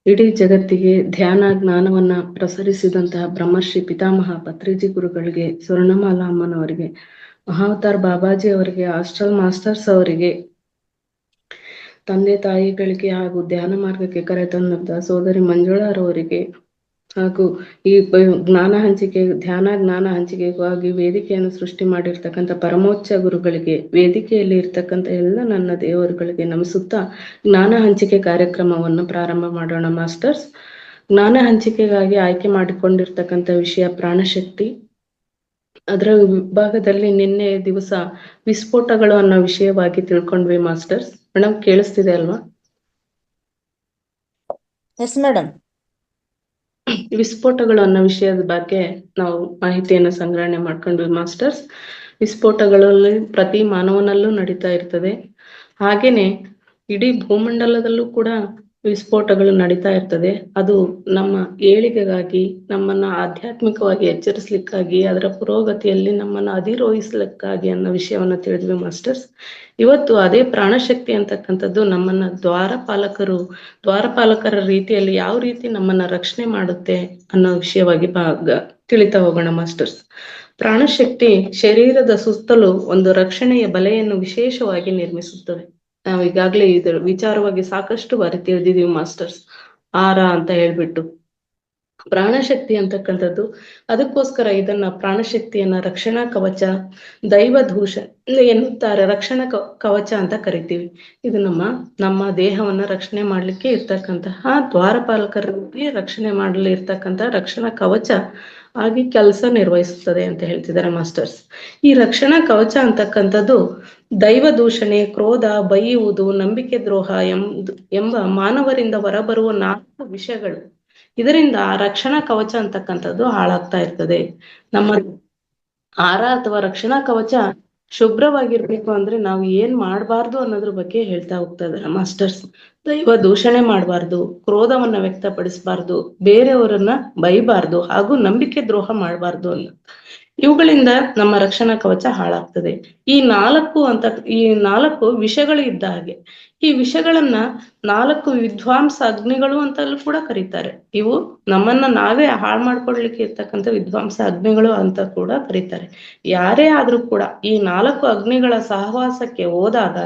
ಇಡೀ ಜಗತ್ತಿಗೆ ಧ್ಯಾನ ಜ್ಞಾನವನ್ನ ಪ್ರಸರಿಸಿದಂತಹ ಬ್ರಹ್ಮರ್ಷಿ ಪಿತಾಮಹ ಪತ್ರಿಜಿ ಗುರುಗಳಿಗೆ, ಸ್ವರ್ಣಮಾಲಾ ಅಮ್ಮನವರಿಗೆ, ಮಹಾವತಾರ್ ಬಾಬಾಜಿ ಅವರಿಗೆ, ಹಾಸ್ಟೆಲ್ ಮಾಸ್ಟರ್ಸ್ ಅವರಿಗೆ, ತಂದೆ ತಾಯಿಗಳಿಗೆ ಹಾಗೂ ಧ್ಯಾನ ಮಾರ್ಗಕ್ಕೆ ಕರೆತಂದಂತಹ ಸೋದರಿ ಮಂಜುಳಾರವರಿಗೆ, ಹಾಗೂ ಈ ಜ್ಞಾನ ಹಂಚಿಕೆ ಧ್ಯಾನ ಜ್ಞಾನ ಹಂಚಿಕೆಗಾಗಿ ವೇದಿಕೆಯನ್ನು ಸೃಷ್ಟಿ ಮಾಡಿರ್ತಕ್ಕಂಥ ಪರಮೋಚ್ಚ ಗುರುಗಳಿಗೆ, ವೇದಿಕೆಯಲ್ಲಿ ಇರ್ತಕ್ಕಂಥ ಎಲ್ಲ ನನ್ನ ದೇವರುಗಳಿಗೆ ನಮಿಸುತ್ತಾ ಜ್ಞಾನ ಹಂಚಿಕೆ ಕಾರ್ಯಕ್ರಮವನ್ನು ಪ್ರಾರಂಭ ಮಾಡೋಣ ಮಾಸ್ಟರ್ಸ್. ಜ್ಞಾನ ಹಂಚಿಕೆಗಾಗಿ ಆಯ್ಕೆ ಮಾಡಿಕೊಂಡಿರ್ತಕ್ಕಂಥ ವಿಷಯ ಪ್ರಾಣಶಕ್ತಿ. ಅದರ ವಿಭಾಗದಲ್ಲಿ ನಿನ್ನೆ ದಿವಸ ವಿಸ್ಫೋಟಗಳು ಅನ್ನೋ ವಿಷಯವಾಗಿ ತಿಳ್ಕೊಂಡ್ವಿ ಮಾಸ್ಟರ್ಸ್. ಮೇಡಮ್ ಕೇಳಿಸ್ತಿದೆ ಅಲ್ವಾ? Yes madam. ವಿಸ್ಫೋಟಗಳು ಅನ್ನೋ ವಿಷಯದ ಬಗ್ಗೆ ನಾವು ಮಾಹಿತಿಯನ್ನು ಸಂಗ್ರಹಣೆ ಮಾಡ್ಕೊಂಡ್ವಿ ಮಾಸ್ಟರ್ಸ್. ವಿಸ್ಫೋಟಗಳಲ್ಲಿ ಪ್ರತಿ ಮಾನವನಲ್ಲೂ ನಡೀತಾ ಇರ್ತದೆ. ಹಾಗೇನೆ ಇಡೀ ಭೂಮಂಡಲದಲ್ಲೂ ಕೂಡ ವಿಸ್ಫೋಟಗಳು ನಡೀತಾ ಇರ್ತದೆ. ಅದು ನಮ್ಮ ಏಳಿಗೆಗಾಗಿ, ನಮ್ಮನ್ನ ಆಧ್ಯಾತ್ಮಿಕವಾಗಿ ಎಚ್ಚರಿಸ್ಲಿಕ್ಕಾಗಿ, ಅದರ ಪುರೋಗತಿಯಲ್ಲಿ ನಮ್ಮನ್ನ ಅಧಿರೋಹಿಸ್ಲಿಕ್ಕಾಗಿ ಅನ್ನೋ ವಿಷಯವನ್ನ ತಿಳಿದ್ವಿ ಮಾಸ್ಟರ್ಸ್. ಇವತ್ತು ಅದೇ ಪ್ರಾಣಶಕ್ತಿ ಅಂತಕ್ಕಂಥದ್ದು ನಮ್ಮನ್ನ ದ್ವಾರಪಾಲಕರ ರೀತಿಯಲ್ಲಿ ಯಾವ ರೀತಿ ನಮ್ಮನ್ನ ರಕ್ಷಣೆ ಮಾಡುತ್ತೆ ಅನ್ನೋ ವಿಷಯವಾಗಿ ತಿಳಿತಾ ಹೋಗೋಣ ಮಾಸ್ಟರ್ಸ್. ಪ್ರಾಣಶಕ್ತಿ ಶರೀರದ ಸುತ್ತಲೂ ಒಂದು ರಕ್ಷಣೆಯ ಬಲೆಯನ್ನು ವಿಶೇಷವಾಗಿ ನಿರ್ಮಿಸುತ್ತದೆ. ನಾವು ಈಗಾಗಲೇ ಇದರ ವಿಚಾರವಾಗಿ ಸಾಕಷ್ಟು ಬಾರಿ ತಿಳಿದಿದೀವಿ ಮಾಸ್ಟರ್ಸ್. ಆರ ಅಂತ ಹೇಳ್ಬಿಟ್ಟು ಪ್ರಾಣಶಕ್ತಿ ಅಂತಕ್ಕಂಥದ್ದು, ಅದಕ್ಕೋಸ್ಕರ ಇದನ್ನ ಪ್ರಾಣಶಕ್ತಿಯನ್ನ ರಕ್ಷಣಾ ಕವಚ, ದೈವ ದೂಷ ಎನ್ನುತ್ತಾರೆ, ರಕ್ಷಣಾ ಕವಚ ಅಂತ ಕರಿತೀವಿ. ಇದು ನಮ್ಮ ದೇಹವನ್ನ ರಕ್ಷಣೆ ಮಾಡ್ಲಿಕ್ಕೆ ಇರ್ತಕ್ಕಂತಹ ದ್ವಾರಪಾಲಕರಿಗೆ ರಕ್ಷಣೆ ಮಾಡಲಿ ಇರ್ತಕ್ಕಂಥ ರಕ್ಷಣಾ ಕವಚ ಆಗಿ ಕೆಲಸ ನಿರ್ವಹಿಸುತ್ತದೆ ಅಂತ ಹೇಳ್ತಿದ್ದಾರೆ ಮಾಸ್ಟರ್ಸ್. ಈ ರಕ್ಷಣಾ ಕವಚ ಅಂತಕ್ಕಂಥದ್ದು ದೈವ ದೂಷಣೆ, ಕ್ರೋಧ, ಬೈಯುವುದು, ನಂಬಿಕೆ ದ್ರೋಹ ಎಂಬ ಮಾನವರಿಂದ ಹೊರಬರುವ 4 ವಿಷಯಗಳು. ಇದರಿಂದ ರಕ್ಷಣಾ ಕವಚ ಅಂತಕ್ಕಂಥದ್ದು ಹಾಳಾಗ್ತಾ ಇರ್ತದೆ. ನಮ್ಮ ಆರ ಅಥವಾ ರಕ್ಷಣಾ ಕವಚ ಶುಭ್ರವಾಗಿರ್ಬೇಕು ಅಂದ್ರೆ ನಾವು ಏನ್ ಮಾಡಬಾರ್ದು ಅನ್ನೋದ್ರ ಬಗ್ಗೆ ಹೇಳ್ತಾ ಹೋಗ್ತಾ ಇದಾರೆ ಮಾಸ್ಟರ್ಸ್. ದೈವ ದೂಷಣೆ ಮಾಡಬಾರ್ದು, ಕ್ರೋಧವನ್ನ ವ್ಯಕ್ತಪಡಿಸಬಾರ್ದು, ಬೇರೆಯವರನ್ನ ಬೈಬಾರ್ದು, ಹಾಗೂ ನಂಬಿಕೆ ದ್ರೋಹ ಮಾಡಬಾರ್ದು ಅನ್ನೋ ಇವುಗಳಿಂದ ನಮ್ಮ ರಕ್ಷಣಾ ಕವಚ ಹಾಳಾಗ್ತದೆ. ಈ 4 ವಿಷಗಳು ಇದ್ದ ಹಾಗೆ. ಈ ವಿಷಗಳನ್ನ 4 ವಿದ್ವಾಂಸ ಅಗ್ನಿಗಳು ಅಂತಲೂ ಕೂಡ ಕರೀತಾರೆ. ಇವು ನಮ್ಮನ್ನ ನಾವೇ ಹಾಳು ಮಾಡ್ಕೊಡ್ಲಿಕ್ಕೆ ಇರ್ತಕ್ಕಂಥ ವಿದ್ವಾಂಸ ಅಗ್ನಿಗಳು ಅಂತ ಕೂಡ ಕರೀತಾರೆ. ಯಾರೇ ಆದ್ರೂ ಕೂಡ ಈ 4 ಅಗ್ನಿಗಳ ಸಹವಾಸಕ್ಕೆ ಹೋದಾಗ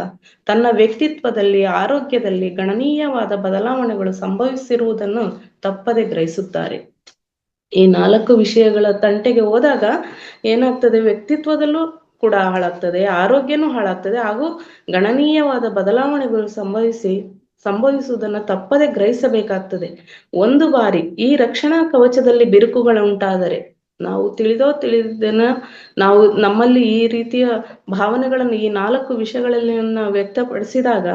ತನ್ನ ವ್ಯಕ್ತಿತ್ವದಲ್ಲಿ, ಆರೋಗ್ಯದಲ್ಲಿ ಗಣನೀಯವಾದ ಬದಲಾವಣೆಗಳು ಸಂಭವಿಸಿರುವುದನ್ನು ತಪ್ಪದೆ ಗ್ರಹಿಸುತ್ತಾರೆ. ಈ 4 ವಿಷಯಗಳ ತಂಟೆಗೆ ಹೋದಾಗ ಏನಾಗ್ತದೆ, ವ್ಯಕ್ತಿತ್ವದಲ್ಲೂ ಕೂಡ ಹಾಳಾಗ್ತದೆ, ಆರೋಗ್ಯನೂ ಹಾಳಾಗ್ತದೆ, ಹಾಗೂ ಗಣನೀಯವಾದ ಬದಲಾವಣೆಗಳು ಸಂಭವಿಸುವುದನ್ನ ತಪ್ಪದೆ ಗ್ರಹಿಸಬೇಕಾಗ್ತದೆ. ಒಂದು ಬಾರಿ ಈ ರಕ್ಷಣಾ ಕವಚದಲ್ಲಿ ಬಿರುಕುಗಳು ಉಂಟಾದರೆ, ನಾವು ತಿಳಿದನ ನಾವು ನಮ್ಮಲ್ಲಿ ಈ ರೀತಿಯ ಭಾವನೆಗಳನ್ನು ಈ 4 ವಿಷಯಗಳಲ್ಲಿ ವ್ಯಕ್ತಪಡಿಸಿದಾಗ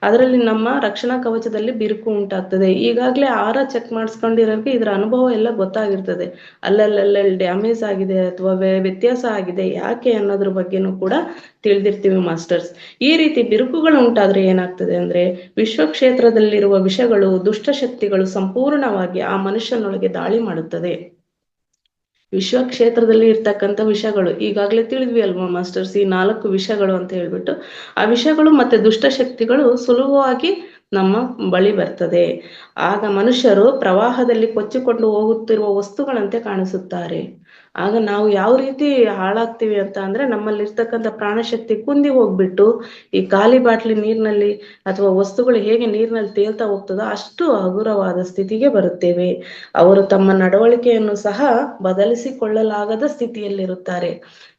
ಅದರಲ್ಲಿ ನಮ್ಮ ರಕ್ಷಣಾ ಕವಚದಲ್ಲಿ ಬಿರುಕು ಉಂಟಾಗ್ತದೆ. ಈಗಾಗಲೇ ಆರ ಚೆಕ್ ಮಾಡಿಸ್ಕೊಂಡಿರೋರಿಗೆ ಇದರ ಅನುಭವ ಎಲ್ಲ ಗೊತ್ತಾಗಿರ್ತದೆ. ಅಲ್ಲಲ್ಲಿ ಡ್ಯಾಮೇಜ್ ಆಗಿದೆ ಅಥವಾ ವ್ಯತ್ಯಾಸ ಆಗಿದೆ, ಯಾಕೆ ಅನ್ನೋದ್ರ ಬಗ್ಗೆನೂ ಕೂಡ ತಿಳಿದಿರ್ತೀವಿ ಮಾಸ್ಟರ್ಸ್. ಈ ರೀತಿ ಬಿರುಕುಗಳು ಉಂಟಾದ್ರೆ ಏನಾಗ್ತದೆ ಅಂದ್ರೆ, ವಿಶ್ವಕ್ಷೇತ್ರದಲ್ಲಿರುವ ವಿಷಗಳು, ದುಷ್ಟಶಕ್ತಿಗಳು ಸಂಪೂರ್ಣವಾಗಿ ಆ ಮನುಷ್ಯನೊಳಗೆ ದಾಳಿ ಮಾಡುತ್ತದೆ. ವಿಶ್ವಕ್ಷೇತ್ರದಲ್ಲಿ ಇರ್ತಕ್ಕಂಥ ವಿಷಗಳು ಈಗಾಗಲೇ ತಿಳಿದ್ವಿ ಅಲ್ವಾ ಮಾಸ್ಟರ್ಸ್, ಈ 4 ವಿಷಗಳು ಅಂತ ಹೇಳ್ಬಿಟ್ಟು. ಆ ವಿಷಗಳು ಮತ್ತೆ ದುಷ್ಟಶಕ್ತಿಗಳು ಸುಲಭವಾಗಿ ನಮ್ಮ ಬಳಿ ಬರ್ತದೆ. ಆಗ ಮನುಷ್ಯರು ಪ್ರವಾಹದಲ್ಲಿ ಕೊಚ್ಚಿಕೊಂಡು ಹೋಗುತ್ತಿರುವ ವಸ್ತುಗಳಂತೆ ಕಾಣಿಸುತ್ತಾರೆ. ಆಗ ನಾವು ಯಾವ ರೀತಿ ಹಾಳಾಗ್ತೀವಿ ಅಂತ ಅಂದ್ರೆ, ನಮ್ಮಲ್ಲಿರ್ತಕ್ಕಂಥ ಪ್ರಾಣಶಕ್ತಿ ಕುಂದಿ ಹೋಗ್ಬಿಟ್ಟು ಈ ಖಾಲಿ ಬಾಟ್ಲಿ ನೀರಿನಲ್ಲಿ ಅಥವಾ ವಸ್ತುಗಳು ಹೇಗೆ ನೀರಿನಲ್ಲಿ ತೇಲ್ತಾ ಹೋಗ್ತದೋ ಅಷ್ಟು ಹಗುರವಾದ ಸ್ಥಿತಿಗೆ ಬರುತ್ತೇವೆ. ಅವರು ತಮ್ಮ ನಡವಳಿಕೆಯನ್ನು ಸಹ ಬದಲಿಸಿಕೊಳ್ಳಲಾಗದ ಸ್ಥಿತಿಯಲ್ಲಿರುತ್ತಾರೆ.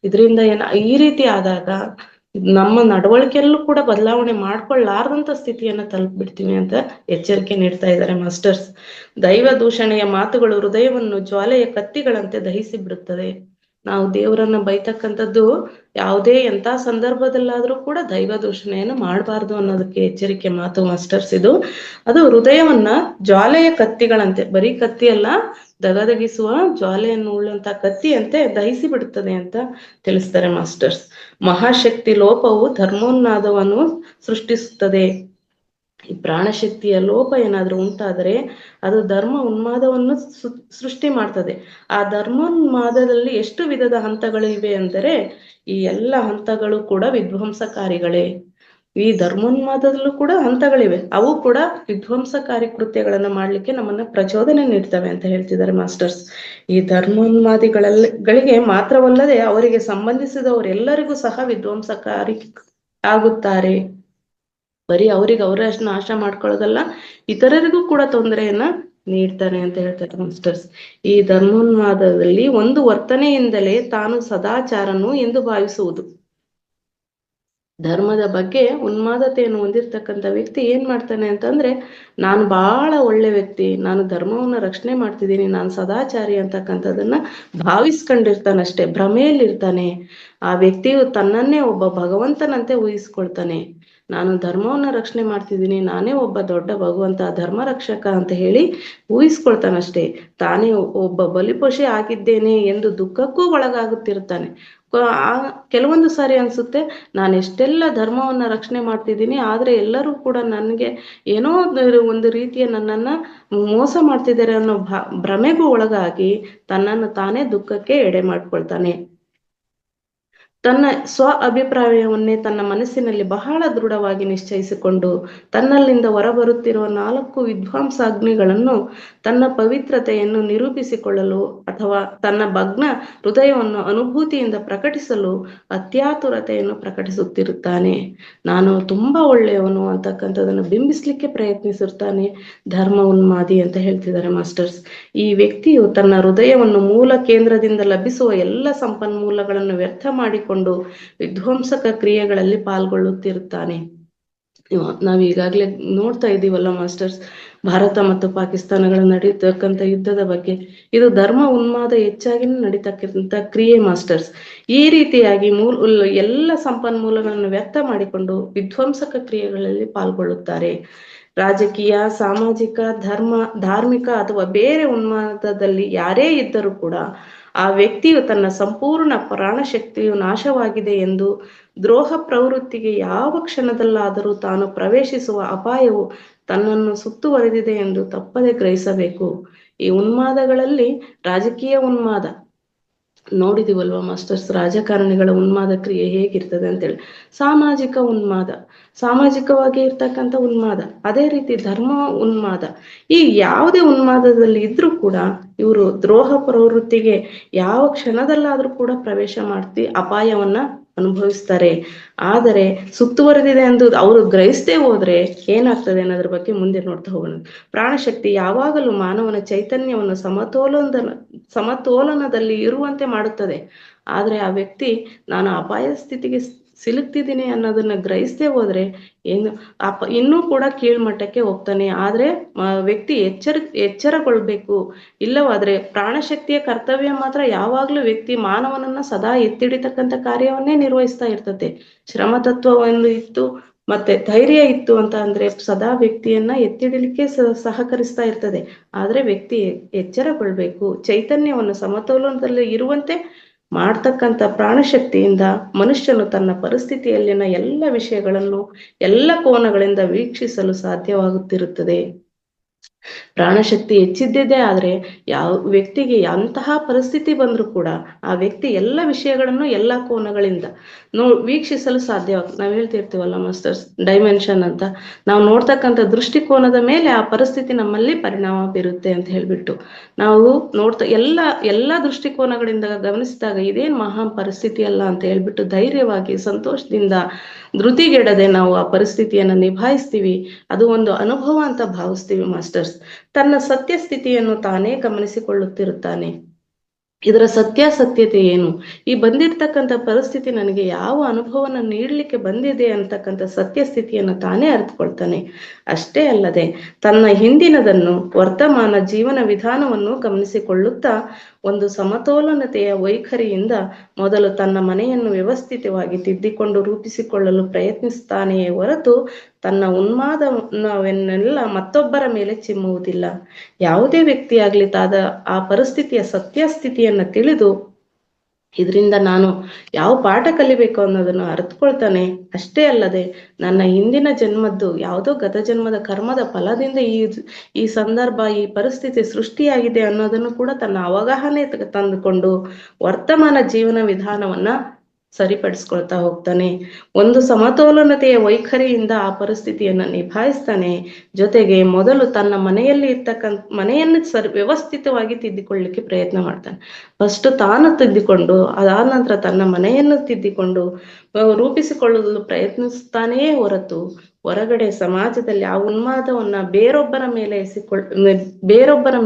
ಇದರಿಂದ ಈ ರೀತಿ ಆದಾಗ ನಮ್ಮ ನಡವಳಿಕೆಯಲ್ಲೂ ಕೂಡ ಬದಲಾವಣೆ ಮಾಡ್ಕೊಳ್ಳಾರ್ದಂತ ಸ್ಥಿತಿಯನ್ನ ತಲುಪಿಬಿಡ್ತೀವಿ ಅಂತ ಎಚ್ಚರಿಕೆ ನೀಡ್ತಾ ಇದ್ದಾರೆ ಮಾಸ್ಟರ್ಸ್. ದೈವ ದೂಷಣೆಯ ಮಾತುಗಳು ಹೃದಯವನ್ನು ಜ್ವಾಲೆಯ ಕತ್ತಿಗಳಂತೆ ದಹಿಸಿ ಬಿಡುತ್ತದೆ. ನಾವು ದೇವರನ್ನ ಬೈತಕ್ಕಂಥದ್ದು ಯಾವುದೇ ಎಂಥ ಸಂದರ್ಭದಲ್ಲಾದ್ರೂ ಕೂಡ ದೈವ ದೂಷಣೆಯನ್ನು ಮಾಡಬಾರ್ದು ಅನ್ನೋದಕ್ಕೆ ಎಚ್ಚರಿಕೆ ಮಾತು ಮಾಸ್ಟರ್ಸ್. ಅದು ಹೃದಯವನ್ನ ಜ್ವಾಲೆಯ ಕತ್ತಿಗಳಂತೆ, ಬರೀ ಕತ್ತಿ ಅಲ್ಲ, ದಗದಗಿಸುವ ಜ್ವಾಲೆಯನ್ನು ಉಳ್ಳಂತ ಕತ್ತಿಯಂತೆ ದಹಿಸಿ ಬಿಡುತ್ತದೆ ಅಂತ ತಿಳಿಸ್ತಾರೆ ಮಾಸ್ಟರ್ಸ್. ಮಹಾಶಕ್ತಿ ಲೋಪವು ಧರ್ಮೋನ್ಮಾದವನ್ನು ಸೃಷ್ಟಿಸುತ್ತದೆ. ಈ ಪ್ರಾಣಶಕ್ತಿಯ ಲೋಪ ಏನಾದ್ರೂ ಉಂಟಾದರೆ ಅದು ಧರ್ಮ ಉನ್ಮಾದವನ್ನು ಸೃಷ್ಟಿ ಮಾಡ್ತದೆ. ಆ ಧರ್ಮೋನ್ಮಾದದಲ್ಲಿ ಎಷ್ಟು ವಿಧದ ಹಂತಗಳು ಇವೆ ಅಂದರೆ, ಈ ಎಲ್ಲ ಹಂತಗಳು ಕೂಡ ವಿಧ್ವಂಸಕಾರಿಗಳೇ. ಈ ಧರ್ಮೋನ್ಮಾದದಲ್ಲೂ ಕೂಡ ಹಂತಗಳಿವೆ, ಅವು ಕೂಡ ವಿಧ್ವಂಸಕಾರಿ ಕೃತ್ಯಗಳನ್ನ ಮಾಡ್ಲಿಕ್ಕೆ ನಮ್ಮನ್ನ ಪ್ರಚೋದನೆ ನೀಡ್ತವೆ ಅಂತ ಹೇಳ್ತಿದ್ದಾರೆ ಮಾಸ್ಟರ್ಸ್. ಈ ಗಳಿಗೆ ಮಾತ್ರವಲ್ಲದೆ ಅವರಿಗೆ ಸಂಬಂಧಿಸಿದವರೆಲ್ಲರಿಗೂ ಸಹ ವಿಧ್ವಂಸಕಾರಿ ಆಗುತ್ತಾರೆ. ಬರೀ ಅವ್ರಿಗೆ ಅವರಷ್ಟು ನಾಶ ಮಾಡ್ಕೊಳ್ಳೋದಲ್ಲ, ಇತರರಿಗೂ ಕೂಡ ತೊಂದರೆಯನ್ನ ನೀಡ್ತಾರೆ ಅಂತ ಹೇಳ್ತಾರೆ ಮಾಸ್ಟರ್ಸ್. ಈ ಧರ್ಮೋನ್ಮಾದದಲ್ಲಿ ಒಂದು ವರ್ತನೆಯಿಂದಲೇ ತಾನು ಸದಾಚಾರನು ಎಂದು ಭಾವಿಸುವುದು. ಧರ್ಮದ ಬಗ್ಗೆ ಉನ್ಮಾದತೆಯನ್ನು ಹೊಂದಿರ್ತಕ್ಕಂಥ ವ್ಯಕ್ತಿ ಏನ್ ಮಾಡ್ತಾನೆ ಅಂತಂದ್ರೆ, ನಾನು ಬಹಳ ಒಳ್ಳೆ ವ್ಯಕ್ತಿ, ನಾನು ಧರ್ಮವನ್ನ ರಕ್ಷಣೆ ಮಾಡ್ತಿದ್ದೀನಿ, ನಾನು ಸದಾಚಾರಿ ಅಂತಕ್ಕಂಥದನ್ನ ಭಾವಿಸ್ಕೊಂಡಿರ್ತಾನಷ್ಟೇ, ಭ್ರಮೆಯಲ್ಲಿರ್ತಾನೆ. ಆ ವ್ಯಕ್ತಿಯು ತನ್ನನ್ನೇ ಒಬ್ಬ ಭಗವಂತನಂತೆ ಊಹಿಸ್ಕೊಳ್ತಾನೆ. ನಾನು ಧರ್ಮವನ್ನ ರಕ್ಷಣೆ ಮಾಡ್ತಿದ್ದೀನಿ, ನಾನೇ ಒಬ್ಬ ದೊಡ್ಡ ಭಗವಂತ, ಧರ್ಮ ರಕ್ಷಕ ಅಂತ ಹೇಳಿ ಊಹಿಸ್ಕೊಳ್ತಾನಷ್ಟೇ. ತಾನೇ ಒಬ್ಬ ಬಲಿಪಶು ಆಗಿದ್ದೇನೆ ಎಂದು ದುಃಖಕ್ಕೂ ಒಳಗಾಗುತ್ತಿರ್ತಾನೆ. ಕೆಲವೊಂದು ಸಾರಿ ಅನ್ಸುತ್ತೆ, ನಾನು ಎಷ್ಟೆಲ್ಲ ಧರ್ಮವನ್ನ ರಕ್ಷಣೆ ಮಾಡ್ತಿದ್ದೀನಿ, ಆದ್ರೆ ಎಲ್ಲರೂ ಕೂಡ ನನಗೆ ಏನೋ ಒಂದು ರೀತಿಯ ನನ್ನನ್ನ ಮೋಸ ಮಾಡ್ತಿದ್ದಾರೆ ಅನ್ನೋ ಭ್ರಮೆಗೂ ಒಳಗಾಗಿ ತನ್ನನ್ನು ತಾನೇ ದುಃಖಕ್ಕೆ ಎಡೆ ಮಾಡ್ಕೊಳ್ತಾನೆ. ತನ್ನ ಸ್ವ ಅಭಿಪ್ರಾಯವನ್ನೇ ತನ್ನ ಮನಸ್ಸಿನಲ್ಲಿ ಬಹಳ ದೃಢವಾಗಿ ನಿಶ್ಚಯಿಸಿಕೊಂಡು ತನ್ನಲ್ಲಿಂದ ಹೊರಬರುತ್ತಿರುವ 4 ವಿಧ್ವಂಸಾಗ್ನಿಗಳನ್ನು ತನ್ನ ಪವಿತ್ರತೆಯನ್ನು ನಿರೂಪಿಸಿಕೊಳ್ಳಲು ಅಥವಾ ತನ್ನ ಭಗ್ನ ಹೃದಯವನ್ನು ಅನುಭೂತಿಯಿಂದ ಪ್ರಕಟಿಸಲು ಅತ್ಯಾತುರತೆಯನ್ನು ಪ್ರಕಟಿಸುತ್ತಿರುತ್ತಾನೆ. ನಾನು ತುಂಬಾ ಒಳ್ಳೆಯವನು ಅಂತಕ್ಕಂಥದನ್ನು ಬಿಂಬಿಸ್ಲಿಕ್ಕೆ ಪ್ರಯತ್ನಿಸಿರ್ತಾನೆ. ಧರ್ಮ ಉನ್ಮಾದಿ ಅಂತ ಹೇಳ್ತಿದ್ದಾರೆ ಮಾಸ್ಟರ್ಸ್. ಈ ವ್ಯಕ್ತಿಯು ತನ್ನ ಹೃದಯವನ್ನು ಮೂಲ ಕೇಂದ್ರದಿಂದ ಲಭಿಸುವ ಎಲ್ಲ ಸಂಪನ್ಮೂಲಗಳನ್ನು ವ್ಯರ್ಥ ಮಾಡಿಕೊಂಡು ವಿಧ್ವಂಸಕ ಕ್ರಿಯೆಗಳಲ್ಲಿ ಪಾಲ್ಗೊಳ್ಳುತ್ತಿರುತ್ತಾನೆ. ನಾವ್ ಈಗಾಗ್ಲೇ ನೋಡ್ತಾ ಇದ್ದೀವಲ್ಲ ಮಾಸ್ಟರ್ಸ್, ಭಾರತ ಮತ್ತು ಪಾಕಿಸ್ತಾನಗಳ ನಡೀತಕ್ಕಂಥ ಯುದ್ಧದ ಬಗ್ಗೆ. ಇದು ಧರ್ಮ ಉನ್ಮಾದ ಹೆಚ್ಚಾಗಿ ನಡೀತಕ್ಕಂಥ ಕ್ರಿಯೆ ಮಾಸ್ಟರ್ಸ್. ಈ ರೀತಿಯಾಗಿ ಎಲ್ಲ ಸಂಪನ್ಮೂಲಗಳನ್ನು ವ್ಯರ್ಥ ಮಾಡಿಕೊಂಡು ವಿಧ್ವಂಸಕ ಕ್ರಿಯೆಗಳಲ್ಲಿ ಪಾಲ್ಗೊಳ್ಳುತ್ತಾರೆ. ರಾಜಕೀಯ, ಸಾಮಾಜಿಕ, ಧಾರ್ಮಿಕ ಅಥವಾ ಬೇರೆ ಉನ್ಮಾದದಲ್ಲಿ ಯಾರೇ ಇದ್ದರೂ ಕೂಡ ಆ ವ್ಯಕ್ತಿಯು ತನ್ನ ಸಂಪೂರ್ಣ ಪ್ರಾಣಶಕ್ತಿಯು ನಾಶವಾಗಿದೆ ಎಂದು, ದ್ರೋಹ ಪ್ರವೃತ್ತಿಗೆ ಯಾವ ಕ್ಷಣದಲ್ಲಾದರೂ ತಾನು ಪ್ರವೇಶಿಸುವ ಅಪಾಯವು ತನ್ನನ್ನು ಸುತ್ತುವರೆದಿದೆ ಎಂದು ತಪ್ಪದೆ ಗ್ರಹಿಸಬೇಕು. ಈ ಉನ್ಮಾದಗಳಲ್ಲಿ ರಾಜಕೀಯ ಉನ್ಮಾದ ನೋಡಿದಿವಲ್ವಾ ಮಾಸ್ಟರ್ಸ್, ರಾಜಕಾರಣಿಗಳ ಉನ್ಮಾದ ಕ್ರಿಯೆ ಹೇಗಿರ್ತದೆ ಅಂತೇಳಿ. ಸಾಮಾಜಿಕ ಉನ್ಮಾದ, ಸಾಮಾಜಿಕವಾಗಿ ಇರ್ತಕ್ಕಂಥ ಉನ್ಮಾದ, ಅದೇ ರೀತಿ ಧರ್ಮ ಉನ್ಮಾದ. ಈ ಯಾವುದೇ ಉನ್ಮಾದದಲ್ಲಿ ಇದ್ರೂ ಕೂಡ ಇವರು ದ್ರೋಹ ಪ್ರವೃತ್ತಿಗೆ ಯಾವ ಕ್ಷಣದಲ್ಲಾದ್ರೂ ಕೂಡ ಪ್ರವೇಶ ಮಾಡ್ತಿ ಅಪಾಯವನ್ನ ಅನುಭವಿಸ್ತಾರೆ. ಆದರೆ ಸುತ್ತುವರೆದಿದೆ ಎಂದು ಅವರು ಗ್ರಹಿಸದೆ ಹೋದ್ರೆ ಏನಾಗ್ತದೆ ಅನ್ನೋದ್ರ ಬಗ್ಗೆ ಮುಂದೆ ನೋಡ್ತಾ ಹೋಗೋಣ. ಪ್ರಾಣಶಕ್ತಿ ಯಾವಾಗಲೂ ಮಾನವನ ಚೈತನ್ಯವನ್ನು ಸಮತೋಲನದಲ್ಲಿ ಇರುವಂತೆ ಮಾಡುತ್ತದೆ. ಆದ್ರೆ ಆ ವ್ಯಕ್ತಿ ನಾನು ಅಪಾಯ ಸ್ಥಿತಿಗೆ ಸಿಲುಕ್ತಿದ್ದೀನಿ ಅನ್ನೋದನ್ನ ಗ್ರಹಿಸದೆ ಹೋದ್ರೆ ಇನ್ನೂ ಕೂಡ ಕೀಳ್ಮಟ್ಟಕ್ಕೆ ಹೋಗ್ತಾನೆ. ಆದ್ರೆ ವ್ಯಕ್ತಿ ಎಚ್ಚರಗೊಳ್ಬೇಕು. ಇಲ್ಲವಾದ್ರೆ ಪ್ರಾಣಶಕ್ತಿಯ ಕರ್ತವ್ಯ ಮಾತ್ರ ಯಾವಾಗ್ಲೂ ವ್ಯಕ್ತಿ ಮಾನವನನ್ನ ಸದಾ ಎತ್ತಿಡಿತಕ್ಕಂಥ ಕಾರ್ಯವನ್ನೇ ನಿರ್ವಹಿಸ್ತಾ ಇರ್ತದೆ. ಶ್ರಮ ತತ್ವ ಒಂದು ಇತ್ತು, ಮತ್ತೆ ಧೈರ್ಯ ಇತ್ತು ಅಂತ ಅಂದ್ರೆ ಸದಾ ವ್ಯಕ್ತಿಯನ್ನ ಎತ್ತಿಡಲಿಕ್ಕೆ ಸಹಕರಿಸ್ತಾ ಇರ್ತದೆ. ಆದ್ರೆ ವ್ಯಕ್ತಿ ಎಚ್ಚರಗೊಳ್ಬೇಕು. ಚೈತನ್ಯವನ್ನು ಸಮತೋಲನದಲ್ಲಿ ಇರುವಂತೆ ಮಾಡ್ತಕ್ಕಂಥ ಪ್ರಾಣಶಕ್ತಿಯಿಂದ ಮನುಷ್ಯನು ತನ್ನ ಪರಿಸ್ಥಿತಿಯಲ್ಲಿನ ಎಲ್ಲ ವಿಷಯಗಳನ್ನು ಎಲ್ಲ ಕೋನಗಳಿಂದ ವೀಕ್ಷಿಸಲು ಸಾಧ್ಯವಾಗುತ್ತಿರುತ್ತದೆ. ಪ್ರಾಣಶಕ್ತಿ ಹೆಚ್ಚಿದ್ದಿದೆ ಆದ್ರೆ ಯಾವ ವ್ಯಕ್ತಿಗೆ ಅಂತಹ ಪರಿಸ್ಥಿತಿ ಬಂದ್ರೂ ಕೂಡ ಆ ವ್ಯಕ್ತಿ ಎಲ್ಲ ವಿಷಯಗಳನ್ನು ಎಲ್ಲ ಕೋನಗಳಿಂದ ವೀಕ್ಷಿಸಲು ಸಾಧ್ಯವಾಗ್ತದೆ. ನಾವ್ ಹೇಳ್ತಿರ್ತೀವಲ್ಲ ಮಾಸ್ಟರ್ಸ್, ಡೈಮೆನ್ಷನ್ ಅಂತ. ನಾವು ನೋಡ್ತಕ್ಕಂಥ ದೃಷ್ಟಿಕೋನದ ಮೇಲೆ ಆ ಪರಿಸ್ಥಿತಿ ನಮ್ಮಲ್ಲಿ ಪರಿಣಾಮ ಬೀರುತ್ತೆ ಅಂತ ಹೇಳ್ಬಿಟ್ಟು ನಾವು ಎಲ್ಲ ದೃಷ್ಟಿಕೋನಗಳಿಂದ ಗಮನಿಸಿದಾಗ ಇದೇನ್ ಮಹಾ ಪರಿಸ್ಥಿತಿ ಅಲ್ಲ ಅಂತ ಹೇಳ್ಬಿಟ್ಟು ಧೈರ್ಯವಾಗಿ ಸಂತೋಷದಿಂದ ಧೃತಿಗೆಡದೆ ನಾವು ಆ ಪರಿಸ್ಥಿತಿಯನ್ನ ನಿಭಾಯಿಸ್ತೀವಿ. ಅದು ಒಂದು ಅನುಭವ ಅಂತ ಭಾವಿಸ್ತೀವಿ ಮಾಸ್ಟರ್ಸ್. ತನ್ನ ಸತ್ಯ ಸ್ಥಿತಿಯನ್ನು ತಾನೇ ಗಮನಿಸಿಕೊಳ್ಳುತ್ತಿರುತ್ತಾನೆ. ಇದರ ಸತ್ಯಾಸತ್ಯತೆ ಏನು, ಈ ಬಂದಿರ್ತಕ್ಕಂಥ ಪರಿಸ್ಥಿತಿ ನನಗೆ ಯಾವ ಅನುಭವನ ನೀಡಲಿಕ್ಕೆ ಬಂದಿದೆ ಅಂತಕ್ಕಂಥ ಸತ್ಯ ಸ್ಥಿತಿಯನ್ನು ತಾನೇ ಅರಿತುಕೊಳ್ತಾನೆ. ಅಷ್ಟೇ ಅಲ್ಲದೆ ತನ್ನ ಹಿಂದಿನದನ್ನು, ವರ್ತಮಾನ ಜೀವನ ವಿಧಾನವನ್ನು ಗಮನಿಸಿಕೊಳ್ಳುತ್ತಾ ಒಂದು ಸಮತೋಲನತೆಯ ವೈಖರಿಯಿಂದ ಮೊದಲು ತನ್ನ ಮನೆಯನ್ನು ವ್ಯವಸ್ಥಿತವಾಗಿ ತಿದ್ದಿಕೊಂಡು ರೂಪಿಸಿಕೊಳ್ಳಲು ಪ್ರಯತ್ನಿಸ್ತಾನೆಯೇ ಹೊರತು ತನ್ನ ಉನ್ಮಾದವನ್ನೆಲ್ಲ ಮತ್ತೊಬ್ಬರ ಮೇಲೆ ಚಿಮ್ಮುವುದಿಲ್ಲ. ಯಾವುದೇ ವ್ಯಕ್ತಿಯಾಗ್ಲಿ ಆ ಪರಿಸ್ಥಿತಿಯ ಸತ್ಯಸ್ಥಿತಿಯನ್ನ ತಿಳಿದು ಇದರಿಂದ ನಾನು ಯಾವ ಪಾಠ ಕಲಿಬೇಕು ಅನ್ನೋದನ್ನು ಅರ್ಥಕೊಳ್ತಾನೆ. ಅಷ್ಟೇ ಅಲ್ಲದೆ ನನ್ನ ಹಿಂದಿನ ಜನ್ಮದ್ದು ಯಾವುದೋ ಗತ ಜನ್ಮದ ಕರ್ಮದ ಫಲದಿಂದ ಈ ಸಂದರ್ಭ, ಈ ಪರಿಸ್ಥಿತಿ ಸೃಷ್ಟಿಯಾಗಿದೆ ಅನ್ನೋದನ್ನು ಕೂಡ ತನ್ನ ಅವಗಾಹನೆ ತಂದುಕೊಂಡು ವರ್ತಮಾನ ಜೀವನ ವಿಧಾನವನ್ನ ಸರಿಪಡಿಸ್ಕೊಳ್ತಾ ಹೋಗ್ತಾನೆ. ಒಂದು ಸಮತೋಲನತೆಯ ವೈಖರಿಯಿಂದ ಆ ಪರಿಸ್ಥಿತಿಯನ್ನ ನಿಭಾಯಿಸ್ತಾನೆ. ಜೊತೆಗೆ ಮೊದಲು ತನ್ನ ಮನೆಯನ್ನು ವ್ಯವಸ್ಥಿತವಾಗಿ ತಿದ್ದಿಕೊಳ್ಳಿಕ್ಕೆ ಪ್ರಯತ್ನ ಮಾಡ್ತಾನೆ. ಫಸ್ಟ್ ತಾನು ತಿದ್ದಿಕೊಂಡು ಅದಾದ ನಂತರ ತನ್ನ ಮನೆಯನ್ನು ತಿದ್ದಿಕೊಂಡು ರೂಪಿಸಿಕೊಳ್ಳಲು ಪ್ರಯತ್ನಿಸ್ತಾನೇ ಹೊರತು ಹೊರಗಡೆ ಸಮಾಜದಲ್ಲಿ ಆ ಉನ್ಮಾದವನ್ನ ಬೇರೊಬ್ಬರ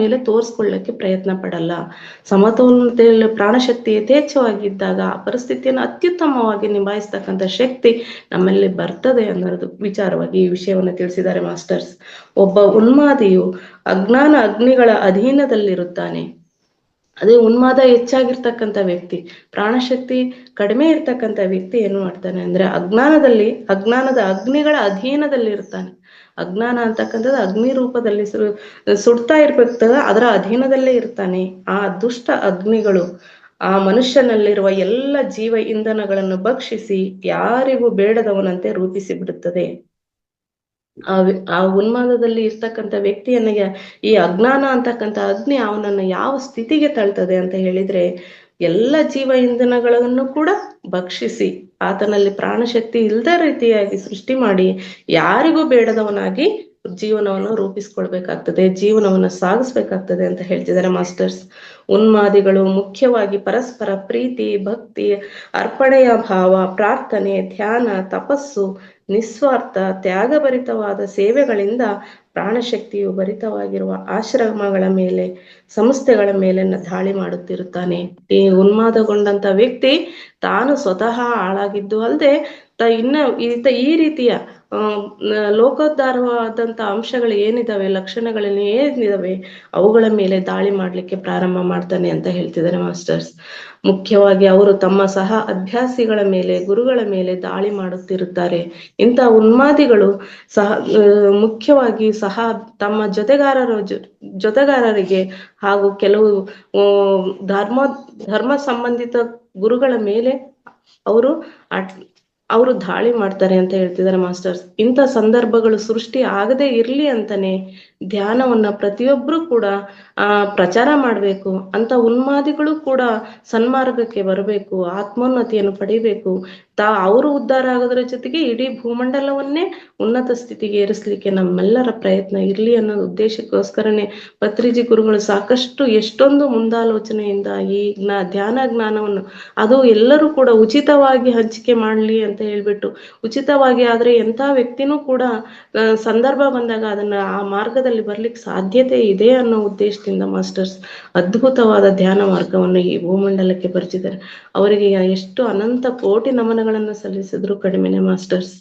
ಮೇಲೆ ತೋರಿಸ್ಕೊಳ್ಳಕ್ಕೆ ಪ್ರಯತ್ನ ಪಡಲ್ಲ. ಸಮತೋಲನತೆಯಲ್ಲಿ ಪ್ರಾಣಶಕ್ತಿ ಯಥೇಚ್ಛವಾಗಿದ್ದಾಗ ಆ ಪರಿಸ್ಥಿತಿಯನ್ನು ಅತ್ಯುತ್ತಮವಾಗಿ ನಿಭಾಯಿಸ್ತಕ್ಕಂಥ ಶಕ್ತಿ ನಮ್ಮಲ್ಲಿ ಬರ್ತದೆ ಅನ್ನೋದು ವಿಚಾರವಾಗಿ ಈ ವಿಷಯವನ್ನು ತಿಳಿಸಿದ್ದಾರೆ ಮಾಸ್ಟರ್ಸ್. ಒಬ್ಬ ಉನ್ಮಾದಿಯು ಅಜ್ಞಾನ ಅಗ್ನಿಗಳ ಅಧೀನದಲ್ಲಿರುತ್ತಾನೆ. ಅದೇ ಉನ್ಮಾದ ಹೆಚ್ಚಾಗಿರ್ತಕ್ಕಂಥ ವ್ಯಕ್ತಿ, ಪ್ರಾಣಶಕ್ತಿ ಕಡಿಮೆ ಇರ್ತಕ್ಕಂಥ ವ್ಯಕ್ತಿ ಏನು ಮಾಡ್ತಾನೆ ಅಂದ್ರೆ ಅಜ್ಞಾನದ ಅಗ್ನಿಗಳ ಅಧೀನದಲ್ಲಿರ್ತಾನೆ. ಅಜ್ಞಾನ ಅಂತಕ್ಕಂಥದ್ದು ಅಗ್ನಿ ರೂಪದಲ್ಲಿ ಸುಡ್ತಾ ಇರ್ಬೇಕಾಗ ಅದರ ಅಧೀನದಲ್ಲೇ ಇರ್ತಾನೆ. ಆ ದುಷ್ಟ ಅಗ್ನಿಗಳು ಆ ಮನುಷ್ಯನಲ್ಲಿರುವ ಎಲ್ಲ ಜೀವ ಇಂಧನಗಳನ್ನು ಭಕ್ಷಿಸಿ ಯಾರಿಗೂ ಬೇಡದವನಂತೆ ರೂಪಿಸಿ ಬಿಡುತ್ತದೆ. ಆ ಉನ್ಮಾದದಲ್ಲಿ ಇರ್ತಕ್ಕಂಥ ವ್ಯಕ್ತಿಯನಿಗೆ ಈ ಅಜ್ಞಾನ ಅಂತಕ್ಕಂಥ ಅಗ್ನಿ ಅವನನ್ನ ಯಾವ ಸ್ಥಿತಿಗೆ ತಳ್ತದೆ ಅಂತ ಹೇಳಿದ್ರೆ, ಎಲ್ಲ ಜೀವ ಇಂಧನಗಳನ್ನು ಕೂಡ ಭಕ್ಷಿಸಿ ಆತನಲ್ಲಿ ಪ್ರಾಣಶಕ್ತಿ ಇಲ್ದ ರೀತಿಯಾಗಿ ಸೃಷ್ಟಿ ಮಾಡಿ ಯಾರಿಗೂ ಬೇಡದವನಾಗಿ ಜೀವನವನ್ನು ರೂಪಿಸ್ಕೊಳ್ಬೇಕಾಗ್ತದೆ, ಜೀವನವನ್ನು ಸಾಗಿಸ್ಬೇಕಾಗ್ತದೆ ಅಂತ ಹೇಳ್ತಿದ್ದಾರೆ ಮಾಸ್ಟರ್ಸ್. ಉನ್ಮಾದಿಗಳು ಮುಖ್ಯವಾಗಿ ಪರಸ್ಪರ ಪ್ರೀತಿ, ಭಕ್ತಿ, ಅರ್ಪಣೆಯ ಭಾವ, ಪ್ರಾರ್ಥನೆ, ಧ್ಯಾನ, ತಪಸ್ಸು, ನಿಸ್ವಾರ್ಥ ತ್ಯಾಗಭರಿತವಾದ ಸೇವೆಗಳಿಂದ ಪ್ರಾಣಶಕ್ತಿಯು ಭರಿತವಾಗಿರುವ ಆಶ್ರಮಗಳ ಮೇಲೆ, ಸಂಸ್ಥೆಗಳ ಮೇಲೆ ದಾಳಿ ಮಾಡುತ್ತಿರುತ್ತಾನೆ. ಈ ಉನ್ಮಾದಗೊಂಡಂತ ವ್ಯಕ್ತಿ ತಾನು ಸ್ವತಃ ಹಾಳಾಗಿದ್ದು ಅಲ್ಲದೆ ಈ ರೀತಿಯ ಲೋಕೋದ್ಧಾರವಾದಂತ ಅಂಶಗಳು ಏನಿದಾವೆ, ಲಕ್ಷಣಗಳಲ್ಲಿ ಏನಿದಾವೆ ಅವುಗಳ ಮೇಲೆ ದಾಳಿ ಮಾಡ್ಲಿಕ್ಕೆ ಪ್ರಾರಂಭ ಮಾಡ್ತಾನೆ ಅಂತ ಹೇಳ್ತಿದ್ದಾರೆ ಮಾಸ್ಟರ್ಸ್. ಮುಖ್ಯವಾಗಿ ಅವರು ತಮ್ಮ ಸಹ ಅಭ್ಯಾಸಿಗಳ ಮೇಲೆ, ಗುರುಗಳ ಮೇಲೆ ದಾಳಿ ಮಾಡುತ್ತಿರುತ್ತಾರೆ. ಇಂಥ ಉನ್ಮಾದಿಗಳು ಮುಖ್ಯವಾಗಿ ತಮ್ಮ ಜೊತೆಗಾರರಿಗೆ ಹಾಗೂ ಕೆಲವು ಧರ್ಮ ಸಂಬಂಧಿತ ಗುರುಗಳ ಮೇಲೆ ಅವರು ದಾಳಿ ಮಾಡ್ತಾರೆ ಅಂತ ಹೇಳ್ತಿದ್ದಾರೆ ಮಾಸ್ಟರ್ಸ್. ಇಂಥ ಸಂದರ್ಭಗಳು ಸೃಷ್ಟಿ ಆಗದೆ ಇರ್ಲಿ ಅಂತಾನೆ ಧ್ಯಾನವನ್ನ ಪ್ರತಿಯೊಬ್ರು ಕೂಡ ಪ್ರಚಾರ ಮಾಡ್ಬೇಕು. ಅಂತ ಉನ್ಮಾದಿಗಳು ಕೂಡ ಸನ್ಮಾರ್ಗಕ್ಕೆ ಬರಬೇಕು, ಆತ್ಮೋನ್ನತಿಯನ್ನು ಪಡಿಬೇಕು. ಅವರು ಉದ್ಧಾರ ಆಗೋದ್ರ ಜೊತೆಗೆ ಇಡೀ ಭೂಮಂಡಲವನ್ನೇ ಉನ್ನತ ಸ್ಥಿತಿಗೆ ಏರಿಸ್ಲಿಕ್ಕೆ ನಮ್ಮೆಲ್ಲರ ಪ್ರಯತ್ನ ಇರ್ಲಿ ಅನ್ನೋ ಉದ್ದೇಶಕ್ಕೋಸ್ಕರನೇ ಪತ್ರಿಜಿ ಗುರುಗಳು ಸಾಕಷ್ಟು ಎಷ್ಟೊಂದು ಮುಂದಾಲೋಚನೆಯಿಂದ ಈ ಧ್ಯಾನ ಜ್ಞಾನವನ್ನು ಅದು ಎಲ್ಲರೂ ಕೂಡ ಉಚಿತವಾಗಿ ಹಂಚಿಕೆ ಮಾಡ್ಲಿ ಅಂತ ಹೇಳ್ಬಿಟ್ಟು, ಉಚಿತವಾಗಿ ಆದ್ರೆ ಎಂಥ ವ್ಯಕ್ತಿನೂ ಕೂಡ ಸಂದರ್ಭ ಬಂದಾಗ ಅದನ್ನ ಆ ಮಾರ್ಗದಲ್ಲಿ ಬರ್ಲಿಕ್ಕೆ ಸಾಧ್ಯತೆ ಇದೆ ಅನ್ನೋ ಉದ್ದೇಶದಿಂದ ಮಾಸ್ಟರ್ಸ್ ಅದ್ಭುತವಾದ ಧ್ಯಾನ ಮಾರ್ಗವನ್ನು ಈ ಭೂಮಂಡಲಕ್ಕೆ ಪರಿಚಿದ್ದಾರೆ. ಅವರಿಗೆ ಎಷ್ಟು ಅನಂತ ಕೋಟಿ ನಮನಗಳನ್ನು ಸಲ್ಲಿಸಿದ್ರು ಕಡಿಮೆನೆ ಮಾಸ್ಟರ್ಸ್.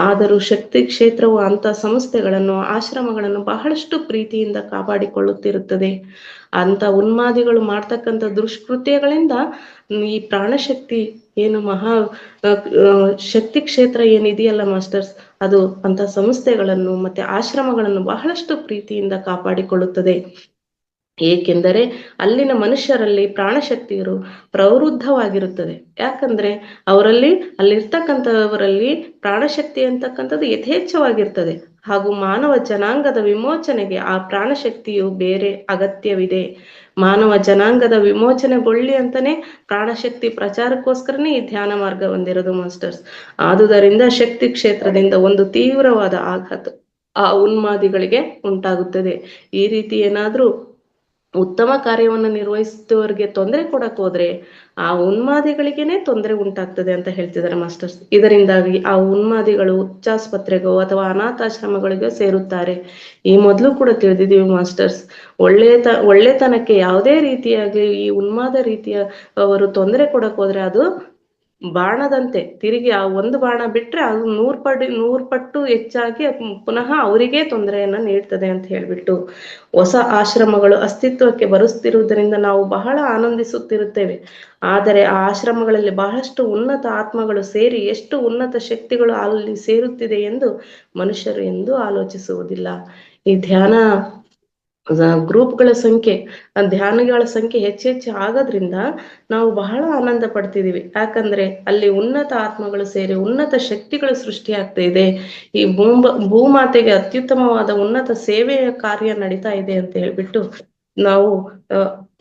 ಆದರೂ ಶಕ್ತಿ ಕ್ಷೇತ್ರವು ಅಂತ ಸಂಸ್ಥೆಗಳನ್ನು, ಆಶ್ರಮಗಳನ್ನು ಬಹಳಷ್ಟು ಪ್ರೀತಿಯಿಂದ ಕಾಪಾಡಿಕೊಳ್ಳುತ್ತಿರುತ್ತದೆ. ಅಂತ ಉನ್ಮಾದಿಗಳು ಮಾಡ್ತಕ್ಕಂಥ ದುಷ್ಕೃತ್ಯಗಳಿಂದ ಈ ಪ್ರಾಣಶಕ್ತಿ ಏನು ಶಕ್ತಿ ಕ್ಷೇತ್ರ ಏನಿದೆಯಲ್ಲ ಮಾಸ್ಟರ್ಸ್, ಅದು ಅಂತ ಸಂಸ್ಥೆಗಳನ್ನು ಮತ್ತೆ ಆಶ್ರಮಗಳನ್ನು ಬಹಳಷ್ಟು ಪ್ರೀತಿಯಿಂದ ಕಾಪಾಡಿಕೊಳ್ಳುತ್ತದೆ. ಏಕೆಂದರೆ ಅಲ್ಲಿನ ಮನುಷ್ಯರಲ್ಲಿ ಪ್ರಾಣಶಕ್ತಿಯರು ಪ್ರವೃದ್ಧವಾಗಿರುತ್ತದೆ. ಯಾಕಂದ್ರೆ ಅಲ್ಲಿರ್ತಕ್ಕಂಥವರಲ್ಲಿ ಪ್ರಾಣಶಕ್ತಿ ಅಂತಕ್ಕಂಥದ್ದು ಯಥೇಚ್ಛವಾಗಿರ್ತದೆ. ಹಾಗೂ ಮಾನವ ಜನಾಂಗದ ವಿಮೋಚನೆಗೆ ಆ ಪ್ರಾಣಶಕ್ತಿಯು ಬೇರೆ ಅಗತ್ಯವಿದೆ. ಮಾನವ ಜನಾಂಗದ ವಿಮೋಚನೆಗೊಳ್ಳಿ ಅಂತಾನೆ ಪ್ರಾಣಶಕ್ತಿ ಪ್ರಚಾರಕ್ಕೋಸ್ಕರನೇ ಈ ಧ್ಯಾನ ಮಾರ್ಗ ಹೊಂದಿರೋದು ಮಾಸ್ಟರ್ಸ್. ಆದುದರಿಂದ ಶಕ್ತಿ ಕ್ಷೇತ್ರದಿಂದ ಒಂದು ತೀವ್ರವಾದ ಆಘಾತ ಆ ಉನ್ಮಾದಿಗಳಿಗೆ ಉಂಟಾಗುತ್ತದೆ. ಈ ರೀತಿ ಏನಾದ್ರೂ ಉತ್ತಮ ಕಾರ್ಯವನ್ನು ನಿರ್ವಹಿಸುವವರಿಗೆ ತೊಂದರೆ ಕೊಡಕ್ ಹೋದ್ರೆ ಆ ಉನ್ಮಾದಿಗಳಿಗೇನೆ ತೊಂದರೆ ಉಂಟಾಗ್ತದೆ ಅಂತ ಹೇಳ್ತಿದ್ದಾರೆ ಮಾಸ್ಟರ್ಸ್. ಇದರಿಂದಾಗಿ ಆ ಉನ್ಮಾದಿಗಳು ಹುಚ್ಚಾಸ್ಪತ್ರೆಗೋ ಅಥವಾ ಅನಾಥಾಶ್ರಮಗಳಿಗೋ ಸೇರುತ್ತಾರೆ. ಈ ಮೊದಲು ಕೂಡ ತಿಳಿದಿದ್ದೀವಿ ಮಾಸ್ಟರ್ಸ್. ಒಳ್ಳೆತನಕ್ಕೆ ಯಾವುದೇ ರೀತಿಯಾಗಿ ಈ ಉನ್ಮಾದ ರೀತಿಯ ಅವರು ತೊಂದರೆ ಕೊಡಕ್ ಹೋದ್ರೆ ಅದು ಬಾಣದಂತೆ ತಿರುಗಿ ಆ ಒಂದು ಬಾಣ ಬಿಟ್ರೆ ಅದು 100 ಪಟ್ಟು ಹೆಚ್ಚಾಗಿ ಪುನಃ ಅವರಿಗೆ ತೊಂದರೆಯನ್ನ ನೀಡ್ತದೆ ಅಂತ ಹೇಳ್ಬಿಟ್ಟು ಹೊಸ ಆಶ್ರಮಗಳು ಅಸ್ತಿತ್ವಕ್ಕೆ ಬರುತ್ತಿರುವುದರಿಂದ ನಾವು ಬಹಳ ಆನಂದಿಸುತ್ತಿರುತ್ತೇವೆ. ಆದರೆ ಆ ಆಶ್ರಮಗಳಲ್ಲಿ ಬಹಳಷ್ಟು ಉನ್ನತ ಆತ್ಮಗಳು ಸೇರಿ ಎಷ್ಟು ಉನ್ನತ ಶಕ್ತಿಗಳು ಅಲ್ಲಿ ಸೇರುತ್ತಿದೆ ಎಂದು ಮನುಷ್ಯರು ಎಂದೂ ಆಲೋಚಿಸುವುದಿಲ್ಲ. ಈ ಧ್ಯಾನ ಗ್ರೂಪ್ಗಳ ಸಂಖ್ಯೆ, ಧ್ಯಾನಿಗಳ ಸಂಖ್ಯೆ ಹೆಚ್ಚೆಚ್ಚು ಆಗೋದ್ರಿಂದ ನಾವು ಬಹಳ ಆನಂದ ಪಡ್ತಿದೀವಿ. ಯಾಕಂದ್ರೆ ಅಲ್ಲಿ ಉನ್ನತ ಆತ್ಮಗಳು ಸೇರಿ ಉನ್ನತ ಶಕ್ತಿಗಳು ಸೃಷ್ಟಿ ಆಗ್ತಾ ಇದೆ. ಈ ಭೂಮಾತೆಗೆ ಅತ್ಯುತ್ತಮವಾದ ಉನ್ನತ ಸೇವೆಯ ಕಾರ್ಯ ನಡೀತಾ ಇದೆ ಅಂತ ಹೇಳ್ಬಿಟ್ಟು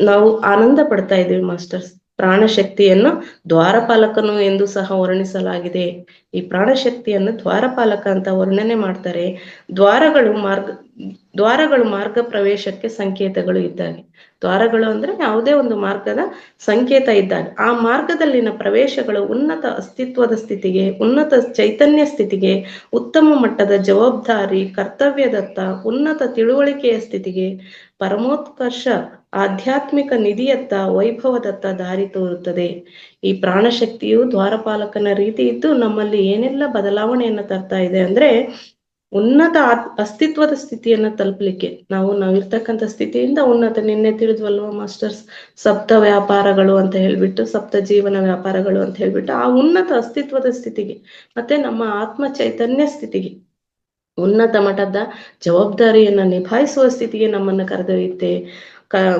ನಾವು ಆನಂದ ಪಡ್ತಾ ಇದ್ದೀವಿ ಮಾಸ್ಟರ್ಸ್. ಪ್ರಾಣಶಕ್ತಿಯನ್ನು ದ್ವಾರಪಾಲಕನು ಎಂದು ಸಹ ವರ್ಣಿಸಲಾಗಿದೆ. ಈ ಪ್ರಾಣಶಕ್ತಿಯನ್ನು ದ್ವಾರಪಾಲಕ ಅಂತ ವರ್ಣನೆ ಮಾಡ್ತಾರೆ. ದ್ವಾರಗಳು ಮಾರ್ಗ ಪ್ರವೇಶಕ್ಕೆ ಸಂಕೇತಗಳು ಇದ್ದಾಗೆ. ದ್ವಾರಗಳು ಅಂದ್ರೆ ಯಾವುದೇ ಒಂದು ಮಾರ್ಗದ ಸಂಕೇತ ಇದ್ದಾಗ ಆ ಮಾರ್ಗದಲ್ಲಿನ ಪ್ರವೇಶಗಳು ಉನ್ನತ ಅಸ್ತಿತ್ವದ ಸ್ಥಿತಿಗೆ, ಉನ್ನತ ಚೈತನ್ಯ ಸ್ಥಿತಿಗೆ, ಉತ್ತಮ ಮಟ್ಟದ ಜವಾಬ್ದಾರಿ, ಕರ್ತವ್ಯದತ್ತ, ಉನ್ನತ ತಿಳುವಳಿಕೆಯ ಸ್ಥಿತಿಗೆ, ಪರಮೋತ್ಕರ್ಷ ಆಧ್ಯಾತ್ಮಿಕ ನಿಧಿಯತ್ತ, ವೈಭವದತ್ತ ದಾರಿ ತೋರುತ್ತದೆ. ಈ ಪ್ರಾಣಶಕ್ತಿಯು ದ್ವಾರಪಾಲಕನ ರೀತಿ ಇದ್ದು ನಮ್ಮಲ್ಲಿ ಏನೆಲ್ಲ ಬದಲಾವಣೆಯನ್ನು ತರ್ತಾ ಇದೆ ಅಂದ್ರೆ, ಉನ್ನತ ಅಸ್ತಿತ್ವದ ಸ್ಥಿತಿಯನ್ನ ತಲುಪಲಿಕ್ಕೆ ನಾವಿರ್ತಕ್ಕಂಥ ಸ್ಥಿತಿಯಿಂದ ಉನ್ನತ, ನಿನ್ನೆ ತಿಳಿದ್ವಲ್ವ ಮಾಸ್ಟರ್ಸ್, ಸಪ್ತ ವ್ಯಾಪಾರಗಳು ಅಂತ ಹೇಳ್ಬಿಟ್ಟು, ಸಪ್ತ ಜೀವನ ವ್ಯಾಪಾರಗಳು ಅಂತ ಹೇಳ್ಬಿಟ್ಟು, ಆ ಉನ್ನತ ಅಸ್ತಿತ್ವದ ಸ್ಥಿತಿಗೆ ಮತ್ತೆ ನಮ್ಮ ಆತ್ಮ ಚೈತನ್ಯ ಸ್ಥಿತಿಗೆ, ಉನ್ನತ ಮಟ್ಟದ ಜವಾಬ್ದಾರಿಯನ್ನ ನಿಭಾಯಿಸುವ ಸ್ಥಿತಿಗೆ ನಮ್ಮನ್ನ ಕರೆದೊಯ್ಯುತ್ತೆ.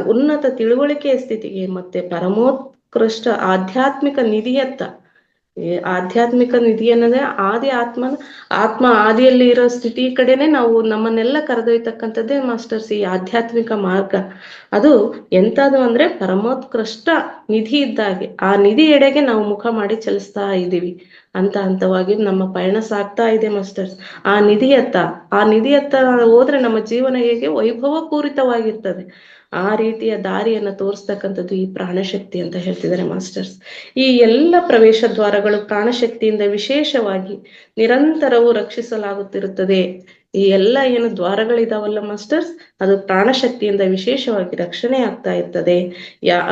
ಉನ್ನತ ತಿಳುವಳಿಕೆಯ ಸ್ಥಿತಿಗೆ, ಮತ್ತೆ ಪರಮೋತ್ಕೃಷ್ಟ ಆಧ್ಯಾತ್ಮಿಕ ನಿಧಿಯತ್ತ. ಆಧ್ಯಾತ್ಮಿಕ ನಿಧಿ ಅನ್ನೋದೇ ಆತ್ಮ ಆದಿಯಲ್ಲಿ ಇರೋ ಸ್ಥಿತಿ ಕಡೆನೆ ನಾವು ನಮ್ಮನ್ನೆಲ್ಲ ಕರೆದೊಯ್ತಕ್ಕಂಥದ್ದೇ ಮಾಸ್ಟರ್ಸ್ ಈ ಆಧ್ಯಾತ್ಮಿಕ ಮಾರ್ಗ. ಅದು ಎಂತದು ಅಂದ್ರೆ ಪರಮೋತ್ಕೃಷ್ಟ ನಿಧಿ ಇದ್ದಾಗೆ. ಆ ನಿಧಿ ಎಡೆಗೆ ನಾವು ಮುಖ ಮಾಡಿ ಚಲಿಸ್ತಾ ಇದ್ದೀವಿ. ಹಂತವಾಗಿ ನಮ್ಮ ಪಯಣ ಸಾಗ್ತಾ ಇದೆ ಮಾಸ್ಟರ್ಸ್. ಆ ನಿಧಿಯತ್ತ ಹೋದ್ರೆ ನಮ್ಮ ಜೀವನ ಹೇಗೆ ವೈಭವ ಪೂರಿತವಾಗಿರ್ತದೆ. ಆ ರೀತಿಯ ದಾರಿಯನ್ನ ತೋರಿಸ್ತಕ್ಕಂಥದ್ದು ಈ ಪ್ರಾಣಶಕ್ತಿ ಅಂತ ಹೇಳ್ತಿದ್ದಾರೆ ಮಾಸ್ಟರ್ಸ್. ಈ ಎಲ್ಲ ಪ್ರವೇಶ ದ್ವಾರಗಳು ಪ್ರಾಣಶಕ್ತಿಯಿಂದ ವಿಶೇಷವಾಗಿ ನಿರಂತರವೂ ರಕ್ಷಿಸಲಾಗುತ್ತಿರುತ್ತದೆ. ಈ ಎಲ್ಲ ಏನು ದ್ವಾರಗಳಿದಾವಲ್ಲ ಮಾಸ್ಟರ್ಸ್, ಅದು ಪ್ರಾಣಶಕ್ತಿಯಿಂದ ವಿಶೇಷವಾಗಿ ರಕ್ಷಣೆ ಆಗ್ತಾ ಇರ್ತದೆ.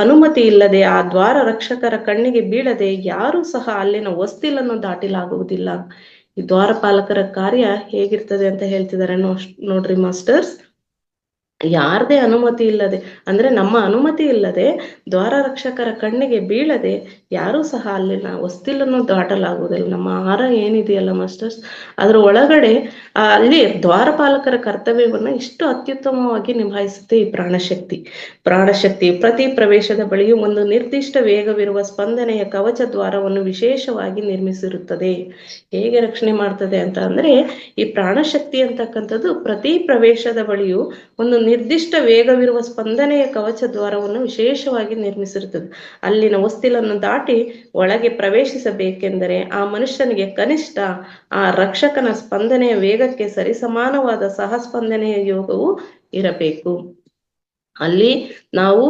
ಅನುಮತಿ ಇಲ್ಲದೆ, ಆ ದ್ವಾರ ರಕ್ಷಕರ ಕಣ್ಣಿಗೆ ಬೀಳದೆ ಯಾರೂ ಸಹ ಅಲ್ಲಿನ ಹೊಸ್ತಿಲನ್ನು ದಾಟಿಲಾಗುವುದಿಲ್ಲ. ಈ ದ್ವಾರಪಾಲಕರ ಕಾರ್ಯ ಹೇಗಿರ್ತದೆ ಅಂತ ಹೇಳ್ತಿದ್ದಾರೆ ನೋಡ್ರಿ ಮಾಸ್ಟರ್ಸ್. ಯಾರದೇ ಅನುಮತಿ ಇಲ್ಲದೆ ಅಂದ್ರೆ ನಮ್ಮ ಅನುಮತಿ ಇಲ್ಲದೆ ದ್ವಾರ ರಕ್ಷಕರ ಕಣ್ಣಿಗೆ ಬೀಳದೆ ಯಾರೂ ಸಹ ಅಲ್ಲಿನ ಹೊಸ್ತಿಲನ್ನು ದಾಟಲಾಗುವುದಿಲ್ಲ. ನಮ್ಮ ಆಹಾರ ಏನಿದೆಯಲ್ಲ ಮಾಸ್ಟರ್ಸ್, ಅದ್ರ ಒಳಗಡೆ ಅಲ್ಲಿ ದ್ವಾರಪಾಲಕರ ಕರ್ತವ್ಯವನ್ನು ಇಷ್ಟು ಅತ್ಯುತ್ತಮವಾಗಿ ನಿಭಾಯಿಸುತ್ತೆ ಈ ಪ್ರಾಣಶಕ್ತಿ. ಪ್ರತಿ ಪ್ರವೇಶದ ಬಳಿಯೂ ಒಂದು ನಿರ್ದಿಷ್ಟ ವೇಗವಿರುವ ಸ್ಪಂದನೆಯ ಕವಚ ದ್ವಾರವನ್ನು ವಿಶೇಷವಾಗಿ ನಿರ್ಮಿಸಿರುತ್ತದೆ. ಹೇಗೆ ರಕ್ಷಣೆ ಮಾಡ್ತದೆ ಅಂತ ಅಂದ್ರೆ, ಈ ಪ್ರಾಣಶಕ್ತಿ ಅಂತಕ್ಕಂಥದ್ದು ಪ್ರತಿ ಪ್ರವೇಶದ ಬಳಿಯೂ ಒಂದು ನಿರ್ದಿಷ್ಟ ವೇಗವಿರುವ ಸ್ಪಂದನೆಯ ಕವಚ ದ್ವಾರವನ್ನು ವಿಶೇಷವಾಗಿ ನಿರ್ಮಿಸಿರುತ್ತದೆ. ಅಲ್ಲಿನ ಹೊಸ್ತಿಲನ್ನು ದಾಟಿ ಒಳಗೆ ಪ್ರವೇಶಿಸಬೇಕೆಂದರೆ ಆ ಮನುಷ್ಯನಿಗೆ ಕನಿಷ್ಠ ಆ ರಕ್ಷಕನ ಸ್ಪಂದನೆಯ ವೇಗಕ್ಕೆ ಸರಿಸಮಾನವಾದ ಸಹಸ್ಪಂದನೆಯ ಯೋಗವು ಇರಬೇಕು. ಅಲ್ಲಿ ನಾವು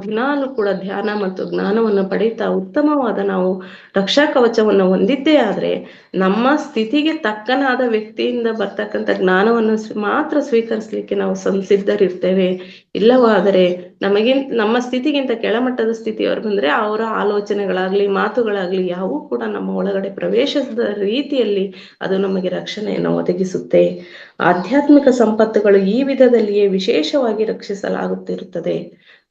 ದಿನಾಲು ಕೂಡ ಧ್ಯಾನ ಮತ್ತು ಜ್ಞಾನವನ್ನು ಪಡೀತಾ ಉತ್ತಮವಾದ ನಾವು ರಕ್ಷಾ ಕವಚವನ್ನು ಹೊಂದಿದ್ದೇ ಆದ್ರೆ ನಮ್ಮ ಸ್ಥಿತಿಗೆ ತಕ್ಕನಾದ ವ್ಯಕ್ತಿಯಿಂದ ಬರ್ತಕ್ಕಂಥ ಜ್ಞಾನವನ್ನು ಮಾತ್ರ ಸ್ವೀಕರಿಸಲಿಕ್ಕೆ ನಾವು ಸಂಸಿದ್ಧರಿರ್ತೇವೆ. ಇಲ್ಲವಾದರೆ ನಮ್ಮ ಸ್ಥಿತಿಗಿಂತ ಕೆಳಮಟ್ಟದ ಸ್ಥಿತಿಯವರು ಬಂದ್ರೆ ಅವರ ಆಲೋಚನೆಗಳಾಗ್ಲಿ ಮಾತುಗಳಾಗ್ಲಿ ಯಾವೂ ಕೂಡ ನಮ್ಮ ಒಳಗಡೆ ಪ್ರವೇಶದ ರೀತಿಯಲ್ಲಿ ಅದು ನಮಗೆ ರಕ್ಷಣೆಯನ್ನು ಒದಗಿಸುತ್ತೆ. ಆಧ್ಯಾತ್ಮಿಕ ಸಂಪತ್ತುಗಳು ಈ ವಿಧದಲ್ಲಿಯೇ ವಿಶೇಷವಾಗಿ ರಕ್ಷಿಸಲಾಗುತ್ತಿರುತ್ತದೆ.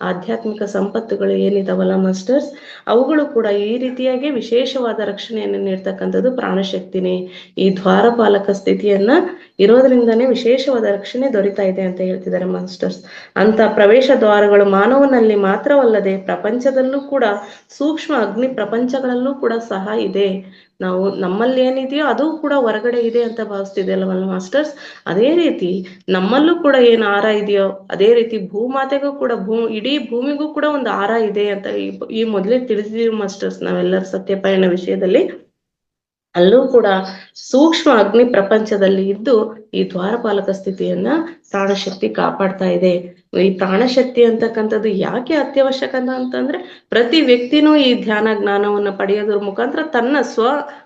ಆಧ್ಯಾತ್ಮಿಕ ಸಂಪತ್ತುಗಳು ಏನಿದಾವಲ್ಲ ಮಾಸ್ಟರ್ಸ್, ಅವುಗಳು ಕೂಡ ಈ ರೀತಿಯಾಗಿ ವಿಶೇಷವಾದ ರಕ್ಷಣೆಯನ್ನು ನೀಡ್ತಕ್ಕಂಥದ್ದು ಪ್ರಾಣಶಕ್ತಿನೇ. ಈ ದ್ವಾರಪಾಲಕ ಸ್ಥಿತಿಯನ್ನ ಇರೋದ್ರಿಂದನೇ ವಿಶೇಷವಾದ ರಕ್ಷಣೆ ದೊರೀತಾ ಇದೆ ಅಂತ ಹೇಳ್ತಿದ್ದಾರೆ ಮಾಸ್ಟರ್ಸ್. ಅಂತ ಪ್ರವೇಶ ದ್ವಾರಗಳು ಮಾನವನಲ್ಲಿ ಮಾತ್ರವಲ್ಲದೆ ಪ್ರಪಂಚದಲ್ಲೂ ಕೂಡ, ಸೂಕ್ಷ್ಮ ಅಗ್ನಿ ಪ್ರಪಂಚಗಳಲ್ಲೂ ಕೂಡ ಸಹ ಇದೆ. ನಮ್ಮಲ್ಲಿ ಏನಿದೆಯೋ ಅದು ಕೂಡ ಹೊರಗಡೆ ಇದೆ ಅಂತ ಭಾವಿಸ್ತಿದೆಯಲ್ವಲ್ಲ ಮಾಸ್ಟರ್ಸ್, ಅದೇ ರೀತಿ ನಮ್ಮಲ್ಲೂ ಕೂಡ ಏನು ಆರ ಇದೆಯೋ ಅದೇ ರೀತಿ ಭೂಮಾತೆಗೂ ಕೂಡ ಇಡೀ ಭೂಮಿಗೂ ಕೂಡ ಒಂದು ಆರ ಇದೆ ಅಂತ ಈ ಮೊದಲೇ ತಿಳಿದಿದ್ದೀವಿ ಮಾಸ್ಟರ್ಸ್ ನಾವೆಲ್ಲರೂ ಸತ್ಯಪಯಣ ವಿಷಯದಲ್ಲಿ. ಅಲ್ಲೂ ಕೂಡ ಸೂಕ್ಷ್ಮ ಅಗ್ನಿ ಪ್ರಪಂಚದಲ್ಲಿ ಇದ್ದು ಈ ದ್ವಾರಪಾಲಕ ಸ್ಥಿತಿಯನ್ನ ಪ್ರಾಣಶಕ್ತಿ ಕಾಪಾಡ್ತಾ ಇದೆ. ಈ ಪ್ರಾಣಶಕ್ತಿ ಅಂತಕ್ಕಂಥದ್ದು ಯಾಕೆ ಅತ್ಯವಶ್ಯಕ ಅಂತಂದ್ರೆ, ಪ್ರತಿ ವ್ಯಕ್ತಿನೂ ಈ ಧ್ಯಾನ ಜ್ಞಾನವನ್ನು ಪಡೆಯೋದ್ರ ಮುಖಾಂತರ ತನ್ನ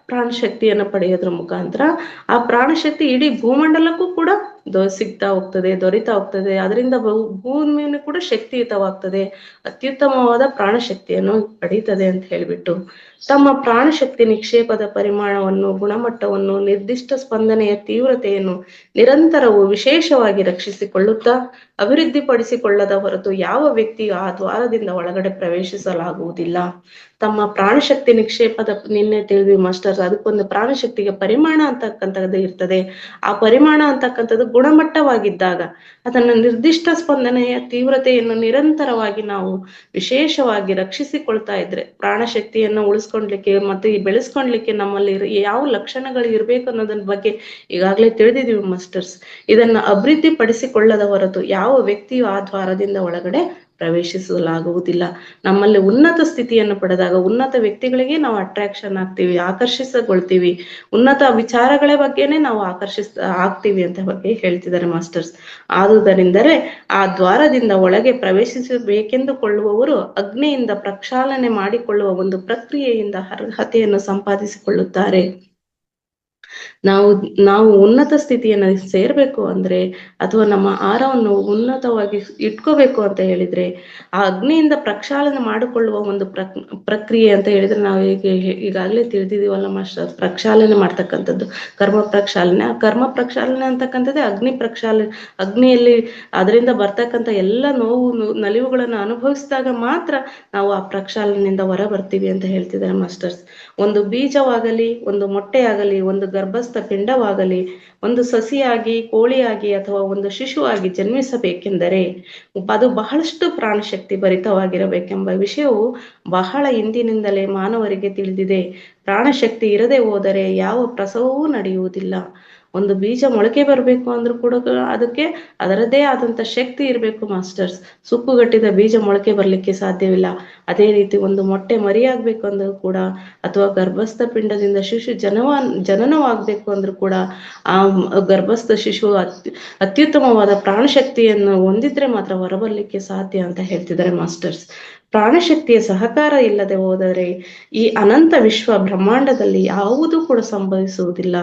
ಪ್ರಾಣಶಕ್ತಿಯನ್ನು ಪಡೆಯೋದ್ರ ಮುಖಾಂತರ ಆ ಪ್ರಾಣಶಕ್ತಿ ಇಡೀ ಭೂಮಂಡಲಕ್ಕೂ ಕೂಡ ದೊರೀತಾ ಹೋಗ್ತದೆ. ಅದರಿಂದ ಭೂಮಿಯನ್ನು ಕೂಡ ಶಕ್ತಿಯುತವಾಗ್ತದೆ, ಅತ್ಯುತ್ತಮವಾದ ಪ್ರಾಣಶಕ್ತಿಯನ್ನು ಪಡೀತದೆ ಅಂತ ಹೇಳ್ಬಿಟ್ಟು ತಮ್ಮ ಪ್ರಾಣಶಕ್ತಿ ನಿಕ್ಷೇಪದ ಪರಿಮಾಣವನ್ನು, ಗುಣಮಟ್ಟವನ್ನು, ನಿರ್ದಿಷ್ಟ ಸ್ಪಂದನೆಯ ತೀವ್ರತೆಯನ್ನು ನಿರಂತರವೂ ವಿಶೇಷವಾಗಿ ರಕ್ಷಿಸಿಕೊಳ್ಳುತ್ತಾ ಅಭಿವೃದ್ಧಿಪಡಿಸಿಕೊಳ್ಳದ ಹೊರತು ಯಾವ ವ್ಯಕ್ತಿಯು ಆ ದ್ವಾರದಿಂದ ಒಳಗಡೆ ಪ್ರವೇಶಿಸಲಾಗುವುದಿಲ್ಲ. ತಮ್ಮ ಪ್ರಾಣಶಕ್ತಿ ನಿಕ್ಷೇಪದ, ನಿನ್ನೆ ತಿಳಿದ್ವಿ ಮಾಸ್ಟರ್ಸ್, ಅದಕ್ಕೊಂದು ಪ್ರಾಣಶಕ್ತಿಗೆ ಪರಿಮಾಣ ಅಂತಕ್ಕಂಥದ್ದು ಇರ್ತದೆ. ಆ ಪರಿಮಾಣ ಅಂತಕ್ಕಂಥದ್ದು ಗುಣಮಟ್ಟವಾಗಿದ್ದಾಗ ಅದನ್ನು ನಿರ್ದಿಷ್ಟ ಸ್ಪಂದನೆಯ ತೀವ್ರತೆಯನ್ನು ನಿರಂತರವಾಗಿ ನಾವು ವಿಶೇಷವಾಗಿ ರಕ್ಷಿಸಿಕೊಳ್ತಾ ಇದ್ರೆ, ಪ್ರಾಣಶಕ್ತಿಯನ್ನು ಉಳಿಸ್ಕೊಳ್ಲಿಕ್ಕೆ ಮತ್ತೆ ಬೆಳೆಸ್ಕೊಳ್ಲಿಕ್ಕೆ ನಮ್ಮಲ್ಲಿ ಯಾವ ಲಕ್ಷಣಗಳು ಇರ್ಬೇಕು ಅನ್ನೋದನ್ನ ಬಗ್ಗೆ ಈಗಾಗಲೇ ತಿಳಿದಿದ್ದೀವಿ ಮಾಸ್ಟರ್ಸ್. ಇದನ್ನ ಅಭಿವೃದ್ಧಿ ಪಡಿಸಿಕೊಳ್ಳದ ಹೊರತು ಯಾವ ವ್ಯಕ್ತಿಯು ಆ ದ್ವಾರದಿಂದ ಒಳಗಡೆ ಪ್ರವೇಶಿಸಲಾಗುವುದಿಲ್ಲ. ನಮ್ಮಲ್ಲಿ ಉನ್ನತ ಸ್ಥಿತಿಯನ್ನು ಪಡೆದಾಗ ಉನ್ನತ ವ್ಯಕ್ತಿಗಳಿಗೆ ನಾವು ಅಟ್ರಾಕ್ಷನ್ ಆಗ್ತೀವಿ, ಆಕರ್ಷಿಸಗೊಳ್ತೀವಿ, ಉನ್ನತ ವಿಚಾರಗಳ ಬಗ್ಗೆನೇ ನಾವು ಆಗ್ತೀವಿ ಅಂತ ಬಗ್ಗೆ ಹೇಳ್ತಿದ್ದಾರೆ ಮಾಸ್ಟರ್ಸ್. ಆದುದರಿಂದಲೇ ಆ ದ್ವಾರದಿಂದ ಒಳಗೆ ಪ್ರವೇಶಿಸಬೇಕೆಂದುಕೊಳ್ಳುವವರು ಅಗ್ನಿಯಿಂದ ಪ್ರಕ್ಷಾಳನೆ ಮಾಡಿಕೊಳ್ಳುವ ಒಂದು ಪ್ರಕ್ರಿಯೆಯಿಂದ ಅರ್ಹತೆಯನ್ನು ಸಂಪಾದಿಸಿಕೊಳ್ಳುತ್ತಾರೆ. ನಾವು ಉನ್ನತ ಸ್ಥಿತಿಯನ್ನು ಸೇರ್ಬೇಕು ಅಂದ್ರೆ, ಅಥವಾ ನಮ್ಮ ಆಹಾರವನ್ನು ಉನ್ನತವಾಗಿ ಇಟ್ಕೋಬೇಕು ಅಂತ ಹೇಳಿದ್ರೆ, ಆ ಅಗ್ನಿಯಿಂದ ಪ್ರಕ್ಷಾಳನೆ ಮಾಡಿಕೊಳ್ಳುವ ಒಂದು ಪ್ರಕ್ರಿಯೆ ಅಂತ ಹೇಳಿದ್ರೆ, ನಾವು ಈಗಾಗಲೇ ತಿಳಿದಿದೀವಲ್ಲ ಮಾಸ್ಟರ್, ಪ್ರಕ್ಷಾಳನೆ ಮಾಡ್ತಕ್ಕಂಥದ್ದು ಕರ್ಮ ಪ್ರಕ್ಷಾಳನೆ. ಆ ಕರ್ಮ ಪ್ರಕ್ಷಾಳನೆ ಅಂತಕ್ಕಂಥದ್ದೇ ಅಗ್ನಿಯಲ್ಲಿ ಅದರಿಂದ ಬರ್ತಕ್ಕಂಥ ಎಲ್ಲ ನೋವು ನಲಿವುಗಳನ್ನು ಅನುಭವಿಸಿದಾಗ ಮಾತ್ರ ನಾವು ಆ ಪ್ರಕ್ಷಾಳನೆಯಿಂದ ಹೊರ ಬರ್ತೀವಿ ಅಂತ ಹೇಳ್ತಿದ್ದಾರೆ ಮಾಸ್ಟರ್ಸ್. ಒಂದು ಬೀಜವಾಗಲಿ, ಒಂದು ಮೊಟ್ಟೆಯಾಗಲಿ, ಒಂದು ಗರ್ಭಸ್ಥ ಪಿಂಡವಾಗಲಿ, ಒಂದು ಸಸಿಯಾಗಿ, ಕೋಳಿಯಾಗಿ ಅಥವಾ ಒಂದು ಶಿಶುವಾಗಿ ಜನ್ಮಿಸಬೇಕೆಂದರೆ ಅದು ಬಹಳಷ್ಟು ಪ್ರಾಣಶಕ್ತಿ ಭರಿತವಾಗಿರಬೇಕೆಂಬ ವಿಷಯವು ಬಹಳ ಹಿಂದಿನಿಂದಲೇ ಮಾನವರಿಗೆ ತಿಳಿದಿದೆ. ಪ್ರಾಣಶಕ್ತಿ ಇರದೆ ಹೋದರೆ ಯಾವ ಪ್ರಸವವೂ ನಡೆಯುವುದಿಲ್ಲ. ಒಂದು ಬೀಜ ಮೊಳಕೆ ಬರಬೇಕು ಅಂದ್ರೂ ಕೂಡ ಅದಕ್ಕೆ ಅದರದೇ ಆದಂತ ಶಕ್ತಿ ಇರಬೇಕು ಮಾಸ್ಟರ್ಸ್. ಸುಕ್ಕುಗಟ್ಟಿದ ಬೀಜ ಮೊಳಕೆ ಬರ್ಲಿಕ್ಕೆ ಸಾಧ್ಯವಿಲ್ಲ. ಅದೇ ರೀತಿ ಒಂದು ಮೊಟ್ಟೆ ಮರಿಯಾಗ್ಬೇಕು ಅಂದ್ರೂ ಕೂಡ, ಅಥವಾ ಗರ್ಭಸ್ಥ ಪಿಂಡದಿಂದ ಶಿಶು ಜನನವಾಗ್ಬೇಕು ಅಂದ್ರೂ ಕೂಡ ಆ ಗರ್ಭಸ್ಥ ಶಿಶು ಅತ್ಯುತ್ತಮವಾದ ಪ್ರಾಣಶಕ್ತಿಯನ್ನು ಹೊಂದಿದ್ರೆ ಮಾತ್ರ ಹೊರಬರ್ಲಿಕ್ಕೆ ಸಾಧ್ಯ ಅಂತ ಹೇಳ್ತಿದ್ದಾರೆ ಮಾಸ್ಟರ್ಸ್. ಪ್ರಾಣಶಕ್ತಿಯ ಸಹಕಾರ ಇಲ್ಲದೆ ಹೋದರೆ ಈ ಅನಂತ ವಿಶ್ವ ಬ್ರಹ್ಮಾಂಡದಲ್ಲಿ ಯಾವುದೂ ಕೂಡ ಸಂಭವಿಸುವುದಿಲ್ಲ.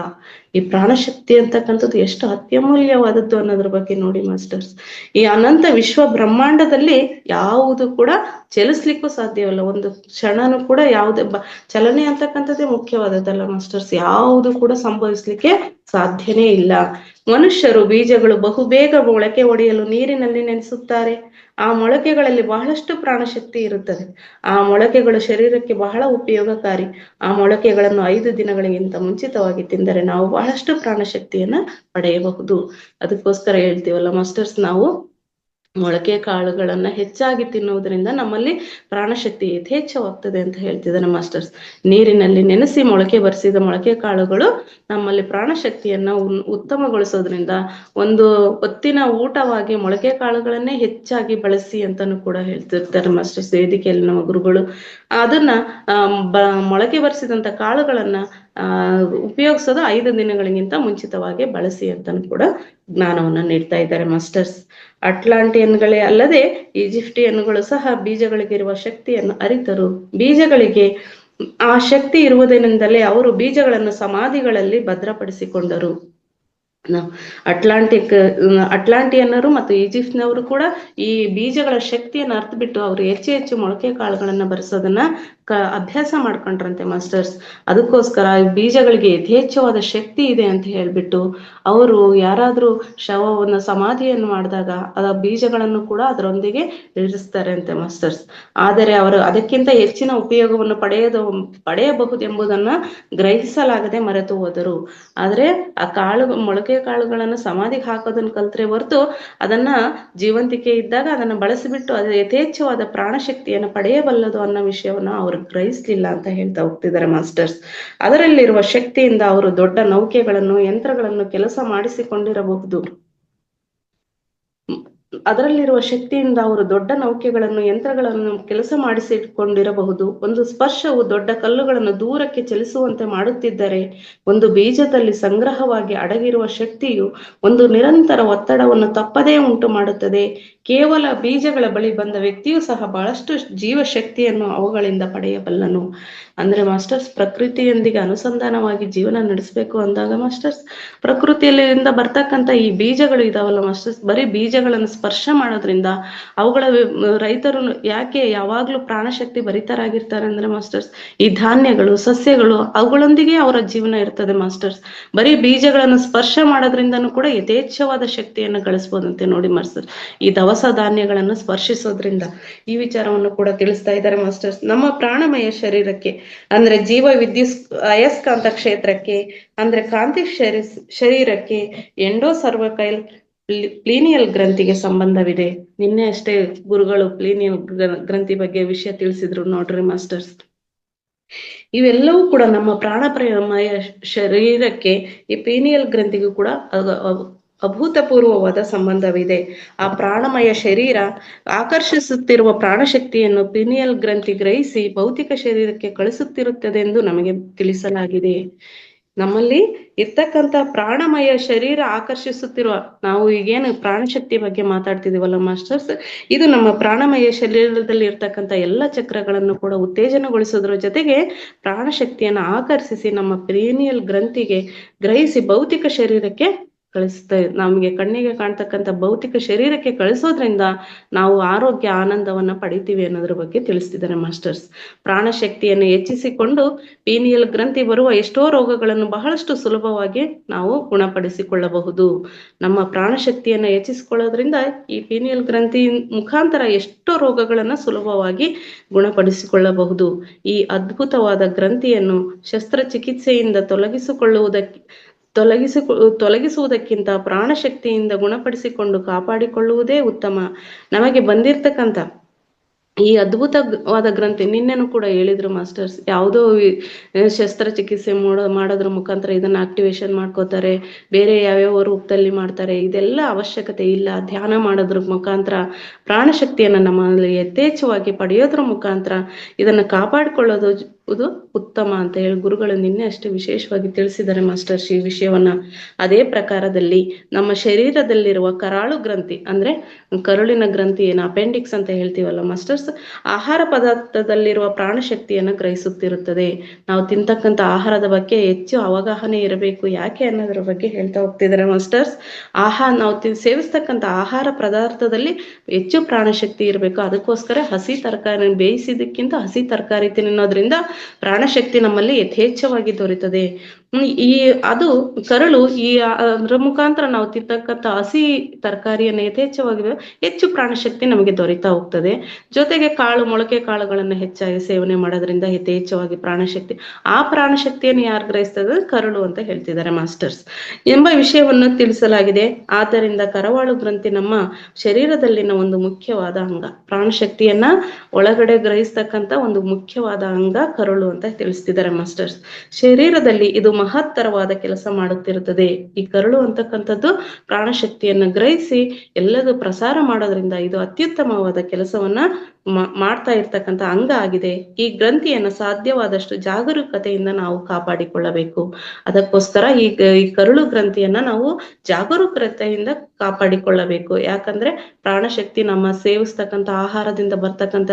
ಈ ಪ್ರಾಣಶಕ್ತಿ ಅಂತಕ್ಕಂಥದ್ದು ಎಷ್ಟು ಅತ್ಯಮೂಲ್ಯವಾದದ್ದು ಅನ್ನೋದ್ರ ಬಗ್ಗೆ ನೋಡಿ ಮಾಸ್ಟರ್ಸ್. ಈ ಅನಂತ ವಿಶ್ವ ಬ್ರಹ್ಮಾಂಡದಲ್ಲಿ ಯಾವುದು ಕೂಡ ಚಲಿಸ್ಲಿಕ್ಕೂ ಸಾಧ್ಯವಿಲ್ಲ. ಒಂದು ಕ್ಷಣನೂ ಕೂಡ ಯಾವುದೇ ಚಲನೆ ಅಂತಕ್ಕಂಥದ್ದೇ ಮುಖ್ಯವಾದದ್ದಲ್ಲ ಮಾಸ್ಟರ್ಸ್. ಯಾವುದು ಕೂಡ ಸಂಭವಿಸ್ಲಿಕ್ಕೆ ಸಾಧ್ಯನೇ ಇಲ್ಲ. ಮನುಷ್ಯರು ಬೀಜಗಳು ಬಹುಬೇಗ ಮೊಳಕೆ ಒಡೆಯಲು ನೀರಿನಲ್ಲಿ ನೆನೆಸುತ್ತಾರೆ. ಆ ಮೊಳಕೆಗಳಲ್ಲಿ ಬಹಳಷ್ಟು ಪ್ರಾಣಶಕ್ತಿ ಇರುತ್ತದೆ. ಆ ಮೊಳಕೆಗಳು ಶರೀರಕ್ಕೆ ಬಹಳ ಉಪಯೋಗಕಾರಿ. ಆ ಮೊಳಕೆಗಳನ್ನು 5 ದಿನಗಳಿಗಿಂತ ಮುಂಚಿತವಾಗಿ ತಿಂದರೆ ನಾವು ಬಹಳಷ್ಟು ಪ್ರಾಣಶಕ್ತಿಯನ್ನ ಪಡೆಯಬಹುದು. ಅದಕ್ಕೋಸ್ಕರ ಹೇಳ್ತೀವಲ್ಲ ಮಾಸ್ಟರ್ಸ್, ನಾವು ಮೊಳಕೆ ಕಾಳುಗಳನ್ನ ಹೆಚ್ಚಾಗಿ ತಿನ್ನುವುದರಿಂದ ನಮ್ಮಲ್ಲಿ ಪ್ರಾಣಶಕ್ತಿ ಯಥೇಚ್ಛವಾಗ್ತದೆ ಅಂತ ಹೇಳ್ತಿದ್ದಾನೆ ಮಾಸ್ಟರ್ಸ್. ನೀರಿನಲ್ಲಿ ನೆನೆಸಿ ಮೊಳಕೆ ಬರಿಸಿದ ಮೊಳಕೆ ಕಾಳುಗಳು ನಮ್ಮಲ್ಲಿ ಪ್ರಾಣಶಕ್ತಿಯನ್ನ ಉತ್ತಮಗೊಳಿಸೋದ್ರಿಂದ ಒಂದು ಹೊತ್ತಿನ ಊಟವಾಗಿ ಮೊಳಕೆ ಕಾಳುಗಳನ್ನೇ ಹೆಚ್ಚಾಗಿ ಬಳಸಿ ಅಂತಾನು ಕೂಡ ಹೇಳ್ತಿರ್ತಾರೆ ಮಾಸ್ಟರ್ಸ್ ವೇದಿಕೆಯಲ್ಲಿ ನಮ್ಮ ಗುರುಗಳು. ಅದನ್ನ ಮೊಳಕೆ ಬರಿಸಿದಂತ ಕಾಳುಗಳನ್ನ ಉಪಯೋಗಿಸೋದು 5 ದಿನಗಳಿಗಿಂತ ಮುಂಚಿತವಾಗಿ ಬಳಸಿ ಅಂತಾನು ಕೂಡ ಜ್ಞಾನವನ್ನ ನೀಡ್ತಾ ಇದ್ದಾರೆ ಮಾಸ್ಟರ್ಸ್. ಅಟ್ಲಾಂಟಿಯನ್ಗಳೇ ಅಲ್ಲದೆ ಈಜಿಪ್ಟಿಯನ್ಗಳು ಸಹ ಬೀಜಗಳಿಗಿರುವ ಶಕ್ತಿಯನ್ನು ಅರಿತರು. ಬೀಜಗಳಿಗೆ ಆ ಶಕ್ತಿ ಇರುವುದರಿಂದಲೇ ಅವರು ಬೀಜಗಳನ್ನು ಸಮಾಧಿಗಳಲ್ಲಿ ಭದ್ರಪಡಿಸಿಕೊಂಡರು. ಅಟ್ಲಾಂಟಿಯನ್ನರು ಮತ್ತು ಈಜಿಪ್ಟ್ನವರು ಕೂಡ ಈ ಬೀಜಗಳ ಶಕ್ತಿಯನ್ನು ಅರ್ಥ ಬಿಟ್ಟು ಅವರು ಹೆಚ್ಚು ಮೊಳಕೆ ಕಾಳುಗಳನ್ನ ಬರೆಸೋದನ್ನ ಅಭ್ಯಾಸ ಮಾಡ್ಕೊಂಡ್ರಂತೆ ಮಾಸ್ಟರ್ಸ್. ಅದಕ್ಕೋಸ್ಕರ ಬೀಜಗಳಿಗೆ ಯಥೇಚ್ಛವಾದ ಶಕ್ತಿ ಇದೆ ಅಂತ ಹೇಳ್ಬಿಟ್ಟು ಅವರು ಯಾರಾದ್ರೂ ಶವವನ್ನು ಸಮಾಧಿಯನ್ನು ಮಾಡಿದಾಗ ಅದ ಬೀಜಗಳನ್ನು ಕೂಡ ಅದರೊಂದಿಗೆ ಇರಿಸ್ತಾರೆ ಅಂತೆ ಮಾಸ್ಟರ್ಸ್. ಆದರೆ ಅವರು ಅದಕ್ಕಿಂತ ಹೆಚ್ಚಿನ ಉಪಯೋಗವನ್ನು ಪಡೆಯಬಹುದೆಂಬುದನ್ನ ಗ್ರಹಿಸಲಾಗದೆ ಮರೆತು ಹೋದರು. ಆದ್ರೆ ಆ ಮೊಳಕೆ ಕಾಳುಗಳನ್ನು ಸಮಾಧಿಗೆ ಹಾಕೋದನ್ನ ಕಲ್ತ್ರೆ ಹೊರತು ಅದನ್ನ ಜೀವಂತಿಕೆ ಇದ್ದಾಗ ಅದನ್ನ ಬಳಸಿಬಿಟ್ಟು ಅದು ಯಥೇಚ್ಛವಾದ ಪ್ರಾಣಶಕ್ತಿಯನ್ನು ಪಡೆಯಬಲ್ಲದು ಅನ್ನೋ ವಿಷಯವನ್ನ ಅವರು ಗ್ರಹಿಸ್ಲಿಲ್ಲ ಅಂತ ಹೇಳ್ತಾ ಹೋಗ್ತಿದ್ದಾರೆ ಮಾಸ್ಟರ್ಸ್. ಅದರಲ್ಲಿರುವ ಶಕ್ತಿಯಿಂದ ಅವರು ದೊಡ್ಡ ನೌಕೆಗಳನ್ನು ಯಂತ್ರಗಳನ್ನು ಕೆಲಸ ಮಾಡಿಸಿಕೊಂಡಿರಬಹುದು. ಅದರಲ್ಲಿರುವ ಶಕ್ತಿಯಿಂದ ಅವರು ದೊಡ್ಡ ನೌಕೆಗಳನ್ನು ಯಂತ್ರಗಳನ್ನು ಕೆಲಸ ಮಾಡಿಸಿಕೊಂಡಿರಬಹುದು. ಒಂದು ಸ್ಪರ್ಶವು ದೊಡ್ಡ ಕಲ್ಲುಗಳನ್ನು ದೂರಕ್ಕೆ ಚಲಿಸುವಂತೆ ಮಾಡುತ್ತಿದ್ದರೆ, ಒಂದು ಬೀಜದಲ್ಲಿ ಸಂಗ್ರಹವಾಗಿ ಅಡಗಿರುವ ಶಕ್ತಿಯು ಒಂದು ನಿರಂತರ ಒತ್ತಡವನ್ನು ತಪ್ಪದೇ ಉಂಟು ಮಾಡುತ್ತದೆ. ಕೇವಲ ಬೀಜಗಳ ಬಳಿ ಬಂದ ವ್ಯಕ್ತಿಯೂ ಸಹ ಬಹಳಷ್ಟು ಜೀವಶಕ್ತಿಯನ್ನು ಅವುಗಳಿಂದ ಪಡೆಯಬಲ್ಲನು. ಅಂದ್ರೆ ಮಾಸ್ಟರ್ಸ್, ಪ್ರಕೃತಿಯೊಂದಿಗೆ ಅನುಸಂಧಾನವಾಗಿ ಜೀವನ ನಡೆಸಬೇಕು ಅಂದಾಗ ಮಾಸ್ಟರ್ಸ್, ಪ್ರಕೃತಿಯಲ್ಲಿಂದ ಬರ್ತಕ್ಕಂಥ ಈ ಬೀಜಗಳು ಇದಾವಲ್ಲ ಮಾಸ್ಟರ್ಸ್, ಬರೀ ಬೀಜಗಳನ್ನು ಸ್ಪರ್ಶ ಮಾಡೋದ್ರಿಂದ ಅವುಗಳ ರೈತರು ಯಾಕೆ ಯಾವಾಗ್ಲೂ ಪ್ರಾಣಶಕ್ತಿ ಭರಿತರಾಗಿರ್ತಾರೆ ಅಂದ್ರೆ ಮಾಸ್ಟರ್ಸ್, ಈ ಧಾನ್ಯಗಳು ಸಸ್ಯಗಳು ಅವುಗಳೊಂದಿಗೆ ಅವರ ಜೀವನ ಇರ್ತದೆ ಮಾಸ್ಟರ್ಸ್. ಬರೀ ಬೀಜಗಳನ್ನು ಸ್ಪರ್ಶ ಮಾಡೋದ್ರಿಂದನೂ ಕೂಡ ಯಥೇಚ್ಛವಾದ ಶಕ್ತಿಯನ್ನು ಗಳಿಸ್ಬೋದಂತೆ ನೋಡಿ ಮಾಸ್ಟರ್ಸ್, ಈ ದವಸ ಧಾನ್ಯಗಳನ್ನು ಸ್ಪರ್ಶಿಸೋದ್ರಿಂದ. ಈ ವಿಚಾರವನ್ನು ಕೂಡ ತಿಳಿಸ್ತಾ ಇದ್ದಾರೆ ಮಾಸ್ಟರ್ಸ್. ನಮ್ಮ ಪ್ರಾಣಮಯ ಶರೀರಕ್ಕೆ ಅಂದ್ರೆ ಜೀವ ಅಯಸ್ಕಾಂತ ಕ್ಷೇತ್ರಕ್ಕೆ ಅಂದ್ರೆ ಕಾಂತಿ ಶರೀರಕ್ಕೆ ಎಂಡೋಸರ್ವಕೈಲ್ ಪ್ಲೀನಿಯಲ್ ಗ್ರಂಥಿಗೆ ಸಂಬಂಧವಿದೆ. ನಿನ್ನೆ ಅಷ್ಟೇ ಗುರುಗಳು ಪ್ಲೀನಿಯಲ್ ಗ್ರಂಥಿ ಬಗ್ಗೆ ವಿಷಯ ತಿಳಿಸಿದ್ರು ನೋಡ್ರಿ ಮಾಸ್ಟರ್ಸ್. ಇವೆಲ್ಲವೂ ಕೂಡ ನಮ್ಮ ಪ್ರಾಣಮಯ ಶರೀರಕ್ಕೆ ಈ ಪೀನಿಯಲ್ ಗ್ರಂಥಿಗೂ ಕೂಡ ಅಭೂತಪೂರ್ವವಾದ ಸಂಬಂಧವಿದೆ. ಆ ಪ್ರಾಣಮಯ ಶರೀರ ಆಕರ್ಷಿಸುತ್ತಿರುವ ಪ್ರಾಣಶಕ್ತಿಯನ್ನು ಪಿನಿಯಲ್ ಗ್ರಂಥಿ ಗ್ರಹಿಸಿ ಭೌತಿಕ ಶರೀರಕ್ಕೆ ಕಳಿಸುತ್ತಿರುತ್ತದೆ ಎಂದು ನಮಗೆ ತಿಳಿಸಲಾಗಿದೆ. ನಮ್ಮಲ್ಲಿ ಇರ್ತಕ್ಕಂಥ ಪ್ರಾಣಮಯ ಶರೀರ ಆಕರ್ಷಿಸುತ್ತಿರುವ, ನಾವು ಈಗೇನು ಪ್ರಾಣಶಕ್ತಿ ಬಗ್ಗೆ ಮಾತಾಡ್ತಿದೀವಲ್ಲ ಮಾಸ್ಟರ್ಸ್, ಇದು ನಮ್ಮ ಪ್ರಾಣಮಯ ಶರೀರದಲ್ಲಿ ಇರ್ತಕ್ಕಂಥ ಎಲ್ಲ ಚಕ್ರಗಳನ್ನು ಕೂಡ ಉತ್ತೇಜನಗೊಳಿಸೋದ್ರ ಜೊತೆಗೆ ಪ್ರಾಣಶಕ್ತಿಯನ್ನು ಆಕರ್ಷಿಸಿ ನಮ್ಮ ಪೀನಿಯಲ್ ಗ್ರಂಥಿಗೆ ಗ್ರಹಿಸಿ ಭೌತಿಕ ಶರೀರಕ್ಕೆ ಕಳಿಸುತ್ತೆ. ನಮಗೆ ಕಣ್ಣಿಗೆ ಕಾಣ್ತಕ್ಕಂಥ ಭೌತಿಕ ಶರೀರಕ್ಕೆ ಕಳಿಸೋದ್ರಿಂದ ನಾವು ಆರೋಗ್ಯ ಆನಂದವನ್ನ ಪಡಿತೀವಿ ಅನ್ನೋದ್ರ ಬಗ್ಗೆ ತಿಳಿಸ್ತಿದ್ದಾರೆ ಮಾಸ್ಟರ್ಸ್. ಪ್ರಾಣಶಕ್ತಿಯನ್ನು ಹೆಚ್ಚಿಸಿಕೊಂಡು ಪೀನಿಯಲ್ ಗ್ರಂಥಿ ಬರುವ ಎಷ್ಟೋ ರೋಗಗಳನ್ನು ಬಹಳಷ್ಟು ಸುಲಭವಾಗಿ ನಾವು ಗುಣಪಡಿಸಿಕೊಳ್ಳಬಹುದು. ನಮ್ಮ ಪ್ರಾಣಶಕ್ತಿಯನ್ನು ಹೆಚ್ಚಿಸಿಕೊಳ್ಳೋದ್ರಿಂದ ಈ ಪೀನಿಯಲ್ ಗ್ರಂಥಿ ಮುಖಾಂತರ ಎಷ್ಟೋ ರೋಗಗಳನ್ನ ಸುಲಭವಾಗಿ ಗುಣಪಡಿಸಿಕೊಳ್ಳಬಹುದು. ಈ ಅದ್ಭುತವಾದ ಗ್ರಂಥಿಯನ್ನು ಶಸ್ತ್ರಚಿಕಿತ್ಸೆಯಿಂದ ತೊಲಗಿಸುವುದಕ್ಕಿಂತ ಪ್ರಾಣಶಕ್ತಿಯಿಂದ ಗುಣಪಡಿಸಿಕೊಂಡು ಕಾಪಾಡಿಕೊಳ್ಳುವುದೇ ಉತ್ತಮ. ನಮಗೆ ಬಂದಿರ್ತಕ್ಕಂಥ ಈ ಅದ್ಭುತವಾದ ಗ್ರಂಥಿ, ನಿನ್ನೆನೂ ಕೂಡ ಹೇಳಿದ್ರು ಮಾಸ್ಟರ್ಸ್, ಯಾವುದೋ ಶಸ್ತ್ರಚಿಕಿತ್ಸೆ ಮಾಡೋದ್ರ ಮುಖಾಂತರ ಇದನ್ನ ಆಕ್ಟಿವೇಶನ್ ಮಾಡ್ಕೋತಾರೆ, ಬೇರೆ ಯಾವ್ಯಾವ ರೂಪದಲ್ಲಿ ಮಾಡ್ತಾರೆ, ಇದೆಲ್ಲ ಅವಶ್ಯಕತೆ ಇಲ್ಲ. ಧ್ಯಾನ ಮಾಡೋದ್ರ ಮುಖಾಂತರ ಪ್ರಾಣಶಕ್ತಿಯನ್ನ ನಮ್ಮಲ್ಲಿ ಯಥೇಚ್ಛವಾಗಿ ಪಡೆಯೋದ್ರ ಮುಖಾಂತರ ಇದನ್ನ ಕಾಪಾಡಿಕೊಳ್ಳೋದು ಉತ್ತಮ ಅಂತ ಹೇಳಿ ಗುರುಗಳು ನಿನ್ನೆ ಅಷ್ಟೇ ವಿಶೇಷವಾಗಿ ತಿಳಿಸಿದ್ದಾರೆ ಮಾಸ್ಟರ್ಸ್ ಈ ವಿಷಯವನ್ನ. ಅದೇ ಪ್ರಕಾರದಲ್ಲಿ ನಮ್ಮ ಶರೀರದಲ್ಲಿರುವ ಕರಾಳು ಗ್ರಂಥಿ, ಅಂದ್ರೆ ಕರುಳಿನ ಗ್ರಂಥಿ, ಏನು ಅಪೆಂಡಿಕ್ಸ್ ಅಂತ ಹೇಳ್ತೀವಲ್ಲ ಮಾಸ್ಟರ್ಸ್, ಆಹಾರ ಪದಾರ್ಥದಲ್ಲಿರುವ ಪ್ರಾಣಶಕ್ತಿಯನ್ನು ಗ್ರಹಿಸುತ್ತಿರುತ್ತದೆ. ನಾವು ತಿಂತಕ್ಕಂಥ ಆಹಾರದ ಬಗ್ಗೆ ಹೆಚ್ಚು ಅವಗಾಹನೆ ಇರಬೇಕು. ಯಾಕೆ ಅನ್ನೋದ್ರ ಬಗ್ಗೆ ಹೇಳ್ತಾ ಹೋಗ್ತಿದ್ದಾರೆ ಮಾಸ್ಟರ್ಸ್. ನಾವು ಸೇವಿಸ್ತಕ್ಕಂಥ ಆಹಾರ ಪದಾರ್ಥದಲ್ಲಿ ಹೆಚ್ಚು ಪ್ರಾಣಶಕ್ತಿ ಇರಬೇಕು. ಅದಕ್ಕೋಸ್ಕರ ಹಸಿ ತರಕಾರಿ ಬೇಯಿಸಿದಕ್ಕಿಂತ ಹಸಿ ತರಕಾರಿ ತಿನ್ನೋದ್ರಿಂದ ಪ್ರಾಣಶಕ್ತಿ ನಮ್ಮಲ್ಲಿ ಯಥೇಚ್ಛವಾಗಿ ದೊರೆಯುತ್ತದೆ. ಅದು ಕರಳು ಅದರ ಮುಖಾಂತರ ನಾವು ತಿಂತಕ್ಕಂಥ ಹಸಿ ತರಕಾರಿಯನ್ನು ಯಥೇಚ್ಛವಾಗಿ ಹೆಚ್ಚು ಪ್ರಾಣಶಕ್ತಿ ನಮಗೆ ದೊರೀತಾ ಹೋಗ್ತದೆ. ಜೊತೆಗೆ ಮೊಳಕೆ ಕಾಳುಗಳನ್ನು ಹೆಚ್ಚಾಗಿ ಸೇವನೆ ಮಾಡೋದ್ರಿಂದ ಯಥೇಚ್ಛವಾಗಿ ಪ್ರಾಣಶಕ್ತಿ, ಆ ಪ್ರಾಣಶಕ್ತಿಯನ್ನು ಯಾರು ಗ್ರಹಿಸ್ತದೆ, ಕರಳು ಅಂತ ಹೇಳ್ತಿದ್ದಾರೆ ಮಾಸ್ಟರ್ಸ್ ಎಂಬ ವಿಷಯವನ್ನು ತಿಳಿಸಲಾಗಿದೆ. ಆದ್ದರಿಂದ ಕರಾವಳು ಗ್ರಂಥಿ ನಮ್ಮ ಶರೀರದಲ್ಲಿನ ಒಂದು ಮುಖ್ಯವಾದ ಅಂಗ, ಪ್ರಾಣಶಕ್ತಿಯನ್ನ ಒಳಗಡೆ ಗ್ರಹಿಸ್ತಕ್ಕಂಥ ಒಂದು ಮುಖ್ಯವಾದ ಅಂಗ ಕರುಳು ಅಂತ ತಿಳಿಸ್ತಿದ್ದಾರೆ ಮಾಸ್ಟರ್ಸ್. ಶರೀರದಲ್ಲಿ ಇದು ಮಹತ್ತರವಾದ ಕೆಲಸ ಮಾಡುತ್ತಿರುತ್ತದೆ. ಈ ಕರುಳು ಅಂತಕ್ಕಂಥದ್ದು ಪ್ರಾಣಶಕ್ತಿಯನ್ನು ಗ್ರಹಿಸಿ ಎಲ್ಲದೂ ಪ್ರಸಾರ ಮಾಡೋದ್ರಿಂದ ಇದು ಅತ್ಯುತ್ತಮವಾದ ಕೆಲಸವನ್ನ ಮಾಡ್ತಾ ಇರ್ತಕ್ಕಂಥ ಅಂಗ ಆಗಿದೆ. ಈ ಗ್ರಂಥಿಯನ್ನು ಸಾಧ್ಯವಾದಷ್ಟು ಜಾಗರೂಕತೆಯಿಂದ ನಾವು ಕಾಪಾಡಿಕೊಳ್ಳಬೇಕು. ಅದಕ್ಕೋಸ್ಕರ ಈ ಕರುಳು ಗ್ರಂಥಿಯನ್ನ ನಾವು ಜಾಗರೂಕತೆಯಿಂದ ಕಾಪಾಡಿಕೊಳ್ಳಬೇಕು. ಯಾಕಂದ್ರೆ ಪ್ರಾಣಶಕ್ತಿ ನಮ್ಮ ಸೇವಿಸ್ತಕ್ಕಂಥ ಆಹಾರದಿಂದ ಬರ್ತಕ್ಕಂಥ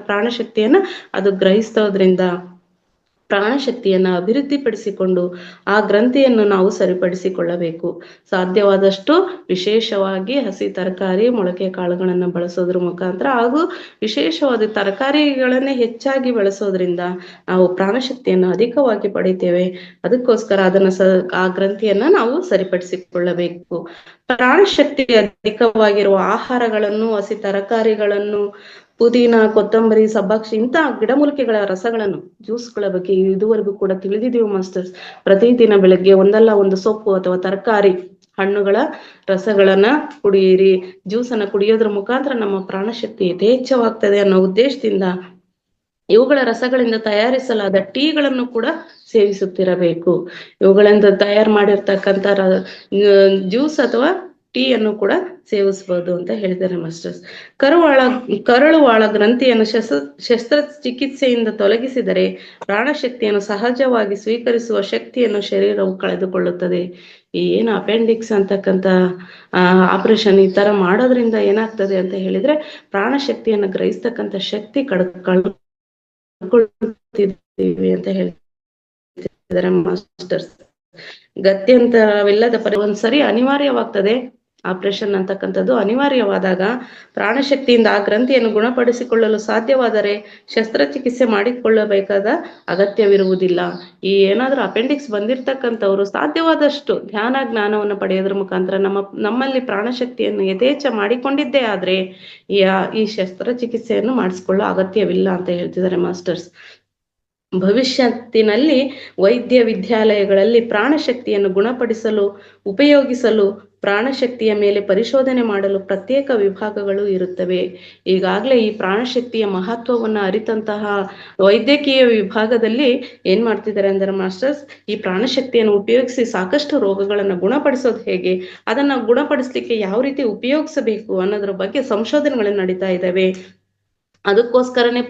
ಪ್ರಾಣಶಕ್ತಿಯನ್ನ ಅದು ಗ್ರಹಿಸೋದ್ರಿಂದ ಪ್ರಾಣಶಕ್ತಿಯನ್ನ ಅಭಿವೃದ್ಧಿಪಡಿಸಿಕೊಂಡು ಆ ಗ್ರಂಥಿಯನ್ನು ನಾವು ಸರಿಪಡಿಸಿಕೊಳ್ಳಬೇಕು. ಸಾಧ್ಯವಾದಷ್ಟು ವಿಶೇಷವಾಗಿ ಹಸಿ ತರಕಾರಿ, ಮೊಳಕೆ ಕಾಳುಗಳನ್ನು ಬಳಸೋದ್ರ ಮುಖಾಂತರ ಹಾಗೂ ವಿಶೇಷವಾದ ತರಕಾರಿಗಳನ್ನೇ ಹೆಚ್ಚಾಗಿ ಬಳಸೋದ್ರಿಂದ ನಾವು ಪ್ರಾಣಶಕ್ತಿಯನ್ನು ಅಧಿಕವಾಗಿ ಪಡಿತೇವೆ. ಅದಕ್ಕೋಸ್ಕರ ಆ ಗ್ರಂಥಿಯನ್ನ ನಾವು ಸರಿಪಡಿಸಿಕೊಳ್ಳಬೇಕು. ಪ್ರಾಣಶಕ್ತಿ ಅಧಿಕವಾಗಿರುವ ಆಹಾರಗಳನ್ನು, ಹಸಿ ತರಕಾರಿಗಳನ್ನು, ಪುದೀನ, ಕೊತ್ತಂಬರಿ, ಸಬ್ಬಾಕ್ಷಿ ಇಂತಹ ಗಿಡಮೂಲಿಕೆಗಳ ರಸಗಳನ್ನು, ಜ್ಯೂಸ್ಗಳ ಬಗ್ಗೆ ಇದುವರೆಗೂ ಕೂಡ ತಿಳಿದಿದ್ದೀವಿ ಮಾಸ್ಟರ್ಸ್. ಪ್ರತಿದಿನ ಬೆಳಗ್ಗೆ ಒಂದಲ್ಲ ಒಂದು ಸೊಪ್ಪು ಅಥವಾ ತರಕಾರಿ, ಹಣ್ಣುಗಳ ರಸಗಳನ್ನ ಕುಡಿಯಿರಿ. ಜ್ಯೂಸನ್ನ ಕುಡಿಯೋದ್ರ ಮುಖಾಂತರ ನಮ್ಮ ಪ್ರಾಣಶಕ್ತಿ ಯಥೇಚ್ಛವಾಗ್ತದೆ ಅನ್ನೋ ಉದ್ದೇಶದಿಂದ ಇವುಗಳ ರಸಗಳಿಂದ ತಯಾರಿಸಲಾದ ಟೀಗಳನ್ನು ಕೂಡ ಸೇವಿಸುತ್ತಿರಬೇಕು. ಇವುಗಳಿಂದ ತಯಾರು ಮಾಡಿರ್ತಕ್ಕಂಥ ಜ್ಯೂಸ್ ಅಥವಾ ಟೀಯನ್ನು ಕೂಡ ಸೇವಿಸಬಹುದು ಅಂತ ಹೇಳಿದ್ದಾರೆ ಮಾಸ್ಟರ್ಸ್. ಕರುಳುವಾಳ ಗ್ರಂಥಿಯನ್ನು ಶಸ್ತ್ರಚಿಕಿತ್ಸೆಯಿಂದ ತೊಲಗಿಸಿದರೆ ಪ್ರಾಣಶಕ್ತಿಯನ್ನು ಸಹಜವಾಗಿ ಸ್ವೀಕರಿಸುವ ಶಕ್ತಿಯನ್ನು ಶರೀರವು ಕಳೆದುಕೊಳ್ಳುತ್ತದೆ. ಏನು ಅಪೆಂಡಿಕ್ಸ್ ಅಂತಕ್ಕಂಥ ಆಪರೇಷನ್ ಈ ತರ ಮಾಡೋದ್ರಿಂದ ಏನಾಗ್ತದೆ ಅಂತ ಹೇಳಿದ್ರೆ ಪ್ರಾಣಶಕ್ತಿಯನ್ನು ಗ್ರಹಿಸ್ತಕ್ಕಂಥ ಶಕ್ತಿ ಕಳ್ಕೊಳ್ತೀವಿ ಅಂತ ಹೇಳ್ತಿದ್ದಾರೆ ಮಾಸ್ಟರ್ಸ್. ಗತ್ಯಂತರವಿಲ್ಲದ ಒಂದ್ಸರಿ ಅನಿವಾರ್ಯವಾಗ್ತದೆ. ಆಪರೇಷನ್ ಅಂತಕ್ಕಂಥದ್ದು ಅನಿವಾರ್ಯವಾದಾಗ ಪ್ರಾಣಶಕ್ತಿಯಿಂದ ಆ ಗ್ರಂಥಿಯನ್ನು ಗುಣಪಡಿಸಿಕೊಳ್ಳಲು ಸಾಧ್ಯವಾದರೆ ಶಸ್ತ್ರಚಿಕಿತ್ಸೆ ಮಾಡಿಕೊಳ್ಳಬೇಕಾದ ಅಗತ್ಯವಿರುವುದಿಲ್ಲ. ಏನಾದ್ರೂ ಅಪೆಂಡಿಕ್ಸ್ ಬಂದಿರ್ತಕ್ಕಂಥವ್ರು ಸಾಧ್ಯವಾದಷ್ಟು ಧ್ಯಾನ ಜ್ಞಾನವನ್ನು ಪಡೆಯೋದ್ರ ಮುಖಾಂತರ ನಮ್ಮಲ್ಲಿ ಪ್ರಾಣಶಕ್ತಿಯನ್ನು ಯಥೇಚ್ಛ ಮಾಡಿಕೊಂಡಿದ್ದೇ ಆದ್ರೆ ಈ ಶಸ್ತ್ರಚಿಕಿತ್ಸೆಯನ್ನು ಮಾಡಿಸ್ಕೊಳ್ಳೋ ಅಗತ್ಯವಿಲ್ಲ ಅಂತ ಹೇಳ್ತಿದ್ದಾರೆ ಮಾಸ್ಟರ್ಸ್. ಭವಿಷ್ಯತ್ತಿನಲ್ಲಿ ವೈದ್ಯ ವಿದ್ಯಾಲಯಗಳಲ್ಲಿ ಪ್ರಾಣಶಕ್ತಿಯನ್ನು ಉಪಯೋಗಿಸಲು ಪ್ರಾಣಶಕ್ತಿಯ ಮೇಲೆ ಪರಿಶೋಧನೆ ಮಾಡಲು ಪ್ರತ್ಯೇಕ ವಿಭಾಗಗಳು ಇರುತ್ತವೆ. ಈಗಾಗಲೇ ಈ ಪ್ರಾಣಶಕ್ತಿಯ ಮಹತ್ವವನ್ನು ಅರಿತಂತಹ ವೈದ್ಯಕೀಯ ವಿಭಾಗದಲ್ಲಿ ಏನ್ ಮಾಡ್ತಿದ್ದಾರೆ ಅಂದ್ರೆ ಮಾಸ್ಟರ್ಸ್, ಈ ಪ್ರಾಣಶಕ್ತಿಯನ್ನು ಉಪಯೋಗಿಸಿ ಸಾಕಷ್ಟು ರೋಗಗಳನ್ನು ಗುಣಪಡಿಸೋದು ಹೇಗೆ, ಅದನ್ನ ಗುಣಪಡಿಸ್ಲಿಕ್ಕೆ ಯಾವ ರೀತಿ ಉಪಯೋಗಿಸಬೇಕು ಅನ್ನೋದ್ರ ಬಗ್ಗೆ ಸಂಶೋಧನೆಗಳು ನಡೀತಾ ಇದ್ದಾವೆ. ಅದಕ್ಕೋಸ್ಕರನೇ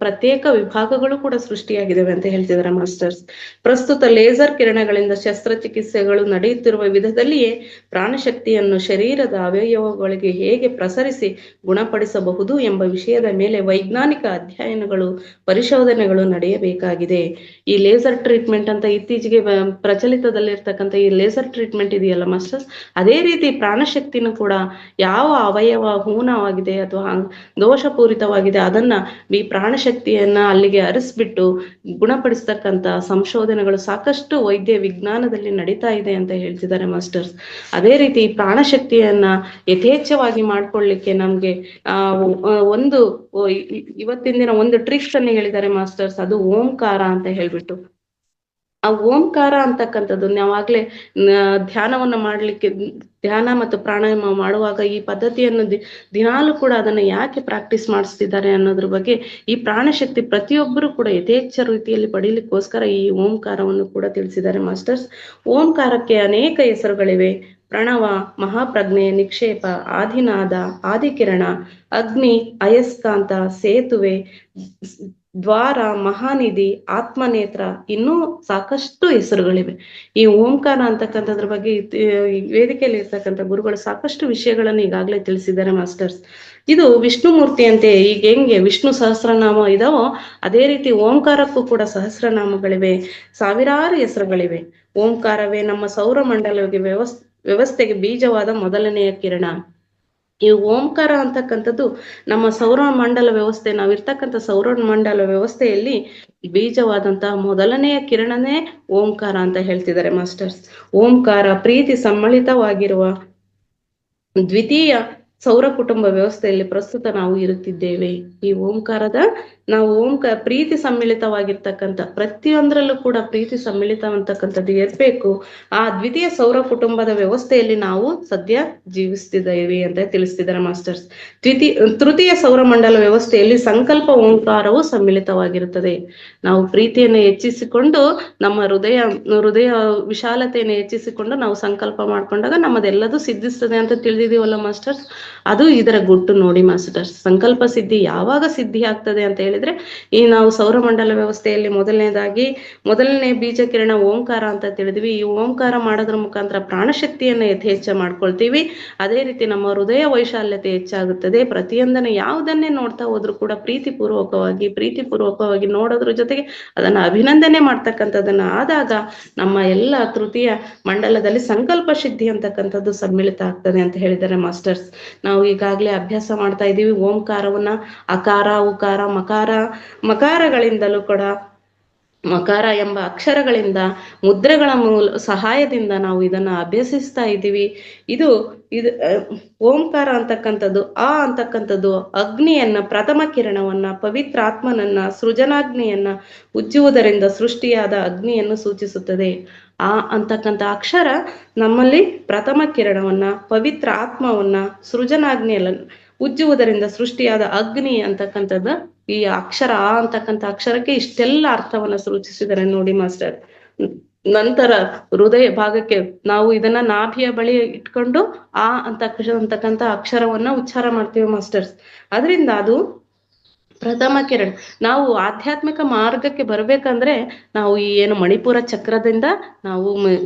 ಪ್ರತ್ಯೇಕ ವಿಭಾಗಗಳು ಕೂಡ ಸೃಷ್ಟಿಯಾಗಿದ್ದಾವೆ ಅಂತ ಹೇಳ್ತಿದ್ದಾರೆ ಮಾಸ್ಟರ್ಸ್. ಪ್ರಸ್ತುತ ಲೇಸರ್ ಕಿರಣಗಳಿಂದ ಶಸ್ತ್ರಚಿಕಿತ್ಸೆಗಳು ನಡೆಯುತ್ತಿರುವ ವಿಧದಲ್ಲಿಯೇ ಪ್ರಾಣಶಕ್ತಿಯನ್ನು ಶರೀರದ ಅವಯವಗಳಿಗೆ ಹೇಗೆ ಪ್ರಸರಿಸಿ ಗುಣಪಡಿಸಬಹುದು ಎಂಬ ವಿಷಯದ ಮೇಲೆ ವೈಜ್ಞಾನಿಕ ಅಧ್ಯಯನಗಳು, ಪರಿಶೋಧನೆಗಳು ನಡೆಯಬೇಕಾಗಿದೆ. ಈ ಲೇಸರ್ ಟ್ರೀಟ್ಮೆಂಟ್ ಅಂತ ಇತ್ತೀಚೆಗೆ ಪ್ರಚಲಿತದಲ್ಲಿರ್ತಕ್ಕಂಥ ಈ ಲೇಸರ್ ಟ್ರೀಟ್ಮೆಂಟ್ ಇದೆಯಲ್ಲ ಮಾಸ್ಟರ್ಸ್, ಅದೇ ರೀತಿ ಪ್ರಾಣಶಕ್ತಿನೂ ಕೂಡ ಯಾವ ಅವಯವ ಹೂನವಾಗಿದೆ ಅಥವಾ ದೋಷಪೂರಿತ ಅದನ್ನ ಈ ಪ್ರಾಣಶಕ್ತಿಯನ್ನ ಅಲ್ಲಿಗೆ ಅರಿಸ್ಬಿಟ್ಟು ಗುಣಪಡಿಸ್ತಕ್ಕಂತ ಸಂಶೋಧನೆಗಳು ಸಾಕಷ್ಟು ವೈದ್ಯ ವಿಜ್ಞಾನದಲ್ಲಿ ನಡೀತಾ ಇದೆ ಅಂತ ಹೇಳ್ತಿದ್ದಾರೆ ಮಾಸ್ಟರ್ಸ್. ಅದೇ ರೀತಿ ಪ್ರಾಣಶಕ್ತಿಯನ್ನ ಯಥೇಚ್ಛವಾಗಿ ಮಾಡ್ಕೊಳ್ಳಿಕ್ಕೆ ನಮ್ಗೆ ಒಂದು ಇವತ್ತಿನ ದಿನ ಒಂದು ಟ್ರಿಕ್ಸ್ ಅನ್ನು ಹೇಳಿದ್ದಾರೆ ಮಾಸ್ಟರ್ಸ್, ಅದು ಓಂಕಾರ ಅಂತ ಹೇಳ್ಬಿಟ್ಟು. ಆ ಓಂಕಾರ ಅಂತಕ್ಕಂಥದ್ದು ನಾವಾಗ್ಲೇ ಧ್ಯಾನವನ್ನು ಮಾಡ್ಲಿಕ್ಕೆ, ಧ್ಯಾನ ಮತ್ತು ಪ್ರಾಣಾಯಾಮ ಮಾಡುವಾಗ ಈ ಪದ್ಧತಿಯನ್ನು ದಿನಾಲು ಕೂಡ ಅದನ್ನ ಯಾಕೆ ಪ್ರಾಕ್ಟೀಸ್ ಮಾಡಿಸ್ತಿದ್ದಾರೆ ಅನ್ನೋದ್ರ ಬಗ್ಗೆ ಈ ಪ್ರಾಣಶಕ್ತಿ ಪ್ರತಿಯೊಬ್ಬರು ಕೂಡ ಯಥೇಚ್ಛ ರೀತಿಯಲ್ಲಿ ಪಡೀಲಿಕ್ಕೋಸ್ಕರ ಈ ಓಂಕಾರವನ್ನು ಕೂಡ ತಿಳಿಸಿದ್ದಾರೆ ಮಾಸ್ಟರ್ಸ್. ಓಂಕಾರಕ್ಕೆ ಅನೇಕ ಹೆಸರುಗಳಿವೆ. ಪ್ರಣವ, ಮಹಾಪ್ರಜ್ಞೆ, ನಿಕ್ಷೇಪ, ಆದಿನಾದ, ಆದಿಕಿರಣ, ಅಗ್ನಿ, ಅಯಸ್ಕಾಂತ, ಸೇತುವೆ, ದ್ವಾರ, ಮಹಾನಿಧಿ, ಆತ್ಮನೇತ್ರ, ಇನ್ನೂ ಸಾಕಷ್ಟು ಹೆಸರುಗಳಿವೆ. ಈ ಓಂಕಾರ ಅಂತಕ್ಕಂಥದ್ರ ಬಗ್ಗೆ ವೇದಿಕೆಯಲ್ಲಿ ಇರ್ತಕ್ಕಂಥ ಗುರುಗಳು ಸಾಕಷ್ಟು ವಿಷಯಗಳನ್ನು ಈಗಾಗಲೇ ತಿಳಿಸಿದ್ದಾರೆ ಮಾಸ್ಟರ್ಸ್. ಇದು ವಿಷ್ಣು ಮೂರ್ತಿ ಅಂತೆ. ಈಗ ಹೆಂಗೆ ವಿಷ್ಣು ಸಹಸ್ರನಾಮ ಇದಾವೋ ಅದೇ ರೀತಿ ಓಂಕಾರಕ್ಕೂ ಕೂಡ ಸಹಸ್ರನಾಮಗಳಿವೆ, ಸಾವಿರಾರು ಹೆಸರುಗಳಿವೆ. ಓಂಕಾರವೇ ನಮ್ಮ ಸೌರಮಂಡಲಕ್ಕೆ ವ್ಯವಸ್ಥೆಗೆ ಬೀಜವಾದ ಮೊದಲನೆಯ ಕಿರಣ. ಈ ಓಂಕಾರ ಅಂತಕ್ಕಂಥದ್ದು ನಮ್ಮ ಸೌರಮಂಡಲ ವ್ಯವಸ್ಥೆ, ನಾವಿರ್ತಕ್ಕಂಥ ಸೌರಮಂಡಲ ವ್ಯವಸ್ಥೆಯಲ್ಲಿ ಬೀಜವಾದಂತಹ ಮೊದಲನೆಯ ಕಿರಣನೇ ಓಂಕಾರ ಅಂತ ಹೇಳ್ತಿದ್ದಾರೆ ಮಾಸ್ಟರ್ಸ್. ಓಂಕಾರ ಪ್ರೀತಿ ಸಮ್ಮಿಳಿತವಾಗಿರುವ ದ್ವಿತೀಯ ಸೌರ ಕುಟುಂಬ ವ್ಯವಸ್ಥೆಯಲ್ಲಿ ಪ್ರಸ್ತುತ ನಾವು ಇರುತ್ತಿದ್ದೇವೆ. ಈ ನಾವು ಪ್ರೀತಿ ಸಮ್ಮಿಳಿತವಾಗಿರ್ತಕ್ಕಂಥ ಪ್ರತಿಯೊಂದರಲ್ಲೂ ಕೂಡ ಪ್ರೀತಿ ಸಮ್ಮಿಳಿತ ಅಂತಕ್ಕಂಥದ್ದು ಇರ್ಬೇಕು. ಆ ದ್ವಿತೀಯ ಸೌರ ಕುಟುಂಬದ ವ್ಯವಸ್ಥೆಯಲ್ಲಿ ನಾವು ಸದ್ಯ ಜೀವಿಸ್ತಿದ್ದೇವೆ ಅಂತ ತಿಳಿಸ್ತಿದ್ದಾರೆ ಮಾಸ್ಟರ್ಸ್. ತೃತೀಯ ಸೌರಮಂಡಲ ವ್ಯವಸ್ಥೆಯಲ್ಲಿ ಸಂಕಲ್ಪ ಓಂಕಾರವು ಸಮ್ಮಿಳಿತವಾಗಿರುತ್ತದೆ. ನಾವು ಪ್ರೀತಿಯನ್ನು ಹೆಚ್ಚಿಸಿಕೊಂಡು ನಮ್ಮ ಹೃದಯ ವಿಶಾಲತೆಯನ್ನು ಹೆಚ್ಚಿಸಿಕೊಂಡು ನಾವು ಸಂಕಲ್ಪ ಮಾಡ್ಕೊಂಡಾಗ ನಮ್ಮದೆಲ್ಲದೂ ಸಿದ್ಧಿಸ್ತದೆ ಅಂತ ತಿಳಿದಿದೀವಲ್ಲ ಮಾಸ್ಟರ್ಸ್. ಅದು ಇದರ ಗುಟ್ಟು ನೋಡಿ ಮಾಸ್ಟರ್ಸ್. ಸಂಕಲ್ಪ ಸಿದ್ಧಿ ಯಾವಾಗ ಸಿದ್ಧಿ ಆಗ್ತದೆ ಅಂತ ಹೇಳಿದ್ರೆ, ಈ ನಾವು ಸೌರಮಂಡಲ ವ್ಯವಸ್ಥೆಯಲ್ಲಿ ಮೊದಲನೇ ಬೀಜ ಕಿರಣ ಓಂಕಾರ ಅಂತ ತಿಳಿದ್ವಿ. ಈ ಓಂಕಾರ ಮಾಡೋದ್ರ ಮುಖಾಂತರ ಪ್ರಾಣಶಕ್ತಿಯನ್ನ ಯಥೇಚ್ಛ ಮಾಡ್ಕೊಳ್ತೀವಿ. ಅದೇ ರೀತಿ ನಮ್ಮ ಹೃದಯ ವೈಶಾಲ್ಯತೆ ಹೆಚ್ಚಾಗುತ್ತದೆ. ಪ್ರತಿಯೊಂದನ್ನು ಯಾವುದನ್ನೇ ನೋಡ್ತಾ ಹೋದ್ರು ಕೂಡ ಪ್ರೀತಿಪೂರ್ವಕವಾಗಿ ನೋಡೋದ್ರ ಜೊತೆಗೆ ಅದನ್ನ ಅಭಿನಂದನೆ ಮಾಡ್ತಕ್ಕಂಥದ್ದನ್ನ ಆದಾಗ ನಮ್ಮ ಎಲ್ಲ ತೃತೀಯ ಮಂಡಲದಲ್ಲಿ ಸಂಕಲ್ಪ ಸಿದ್ಧಿ ಅಂತಕ್ಕಂಥದ್ದು ಸಮ್ಮಿಳಿತ ಆಗ್ತದೆ ಅಂತ ಹೇಳಿದ್ದಾರೆ ಮಾಸ್ಟರ್ಸ್. ನಾವು ಈಗಾಗಲೇ ಅಭ್ಯಾಸ ಮಾಡ್ತಾ ಇದ್ದೀವಿ ಓಂಕಾರವನ್ನ. ಅಕಾರ, ಉಕಾರ, ಮಕಾರಗಳಿಂದಲೂ ಕೂಡ, ಮಕಾರ ಎಂಬ ಅಕ್ಷರಗಳಿಂದ, ಮುದ್ರೆಗಳ ಸಹಾಯದಿಂದ ನಾವು ಇದನ್ನ ಅಭ್ಯಸಿಸ್ತಾ ಇದ್ದೀವಿ. ಇದು ಓಂಕಾರ ಅಂತಕ್ಕಂಥದ್ದು ಅಗ್ನಿಯನ್ನ, ಪ್ರಥಮ ಕಿರಣವನ್ನ, ಪವಿತ್ರ ಆತ್ಮನನ್ನ, ಸೃಜನಾಗ್ನಿಯನ್ನ ಉಜ್ಜುವುದರಿಂದ ಸೃಷ್ಟಿಯಾದ ಅಗ್ನಿಯನ್ನು ಸೂಚಿಸುತ್ತದೆ. ಅಂತಕ್ಕಂಥ ಅಕ್ಷರ ನಮ್ಮಲ್ಲಿ ಪ್ರಥಮ ಕಿರಣವನ್ನ, ಪವಿತ್ರ ಆತ್ಮವನ್ನ, ಸೃಜನಾಗ್ನಿಯನ್ನ ಉಜ್ಜುವುದರಿಂದ ಸೃಷ್ಟಿಯಾದ ಅಗ್ನಿ ಅಂತಕ್ಕಂಥದ್ದು ಈ ಅಕ್ಷರ ಅಂತಕ್ಕಂಥ ಅಕ್ಷರಕ್ಕೆ ಇಷ್ಟೆಲ್ಲ ಅರ್ಥವನ್ನ ಸೂಚಿಸಿದ್ದಾರೆ ನೋಡಿ ಮಾಸ್ಟರ್. ನಂತರ ಹೃದಯ ಭಾಗಕ್ಕೆ ನಾವು ಇದನ್ನ ನಾಭಿಯ ಬಳಿ ಇಟ್ಕೊಂಡು ಅಂತಕ್ಕಂಥ ಅಕ್ಷರವನ್ನ ಉಚ್ಚಾರ ಮಾಡ್ತೀವಿ ಮಾಸ್ಟರ್ಸ್. ಅದರಿಂದ ಅದು ಪ್ರಥಮ ಕಿರಣ. ನಾವು ಆಧ್ಯಾತ್ಮಿಕ ಮಾರ್ಗಕ್ಕೆ ಬರ್ಬೇಕಂದ್ರೆ ನಾವು ಈ ಏನು ಮಣಿಪುರ ಚಕ್ರದಿಂದ ನಾವು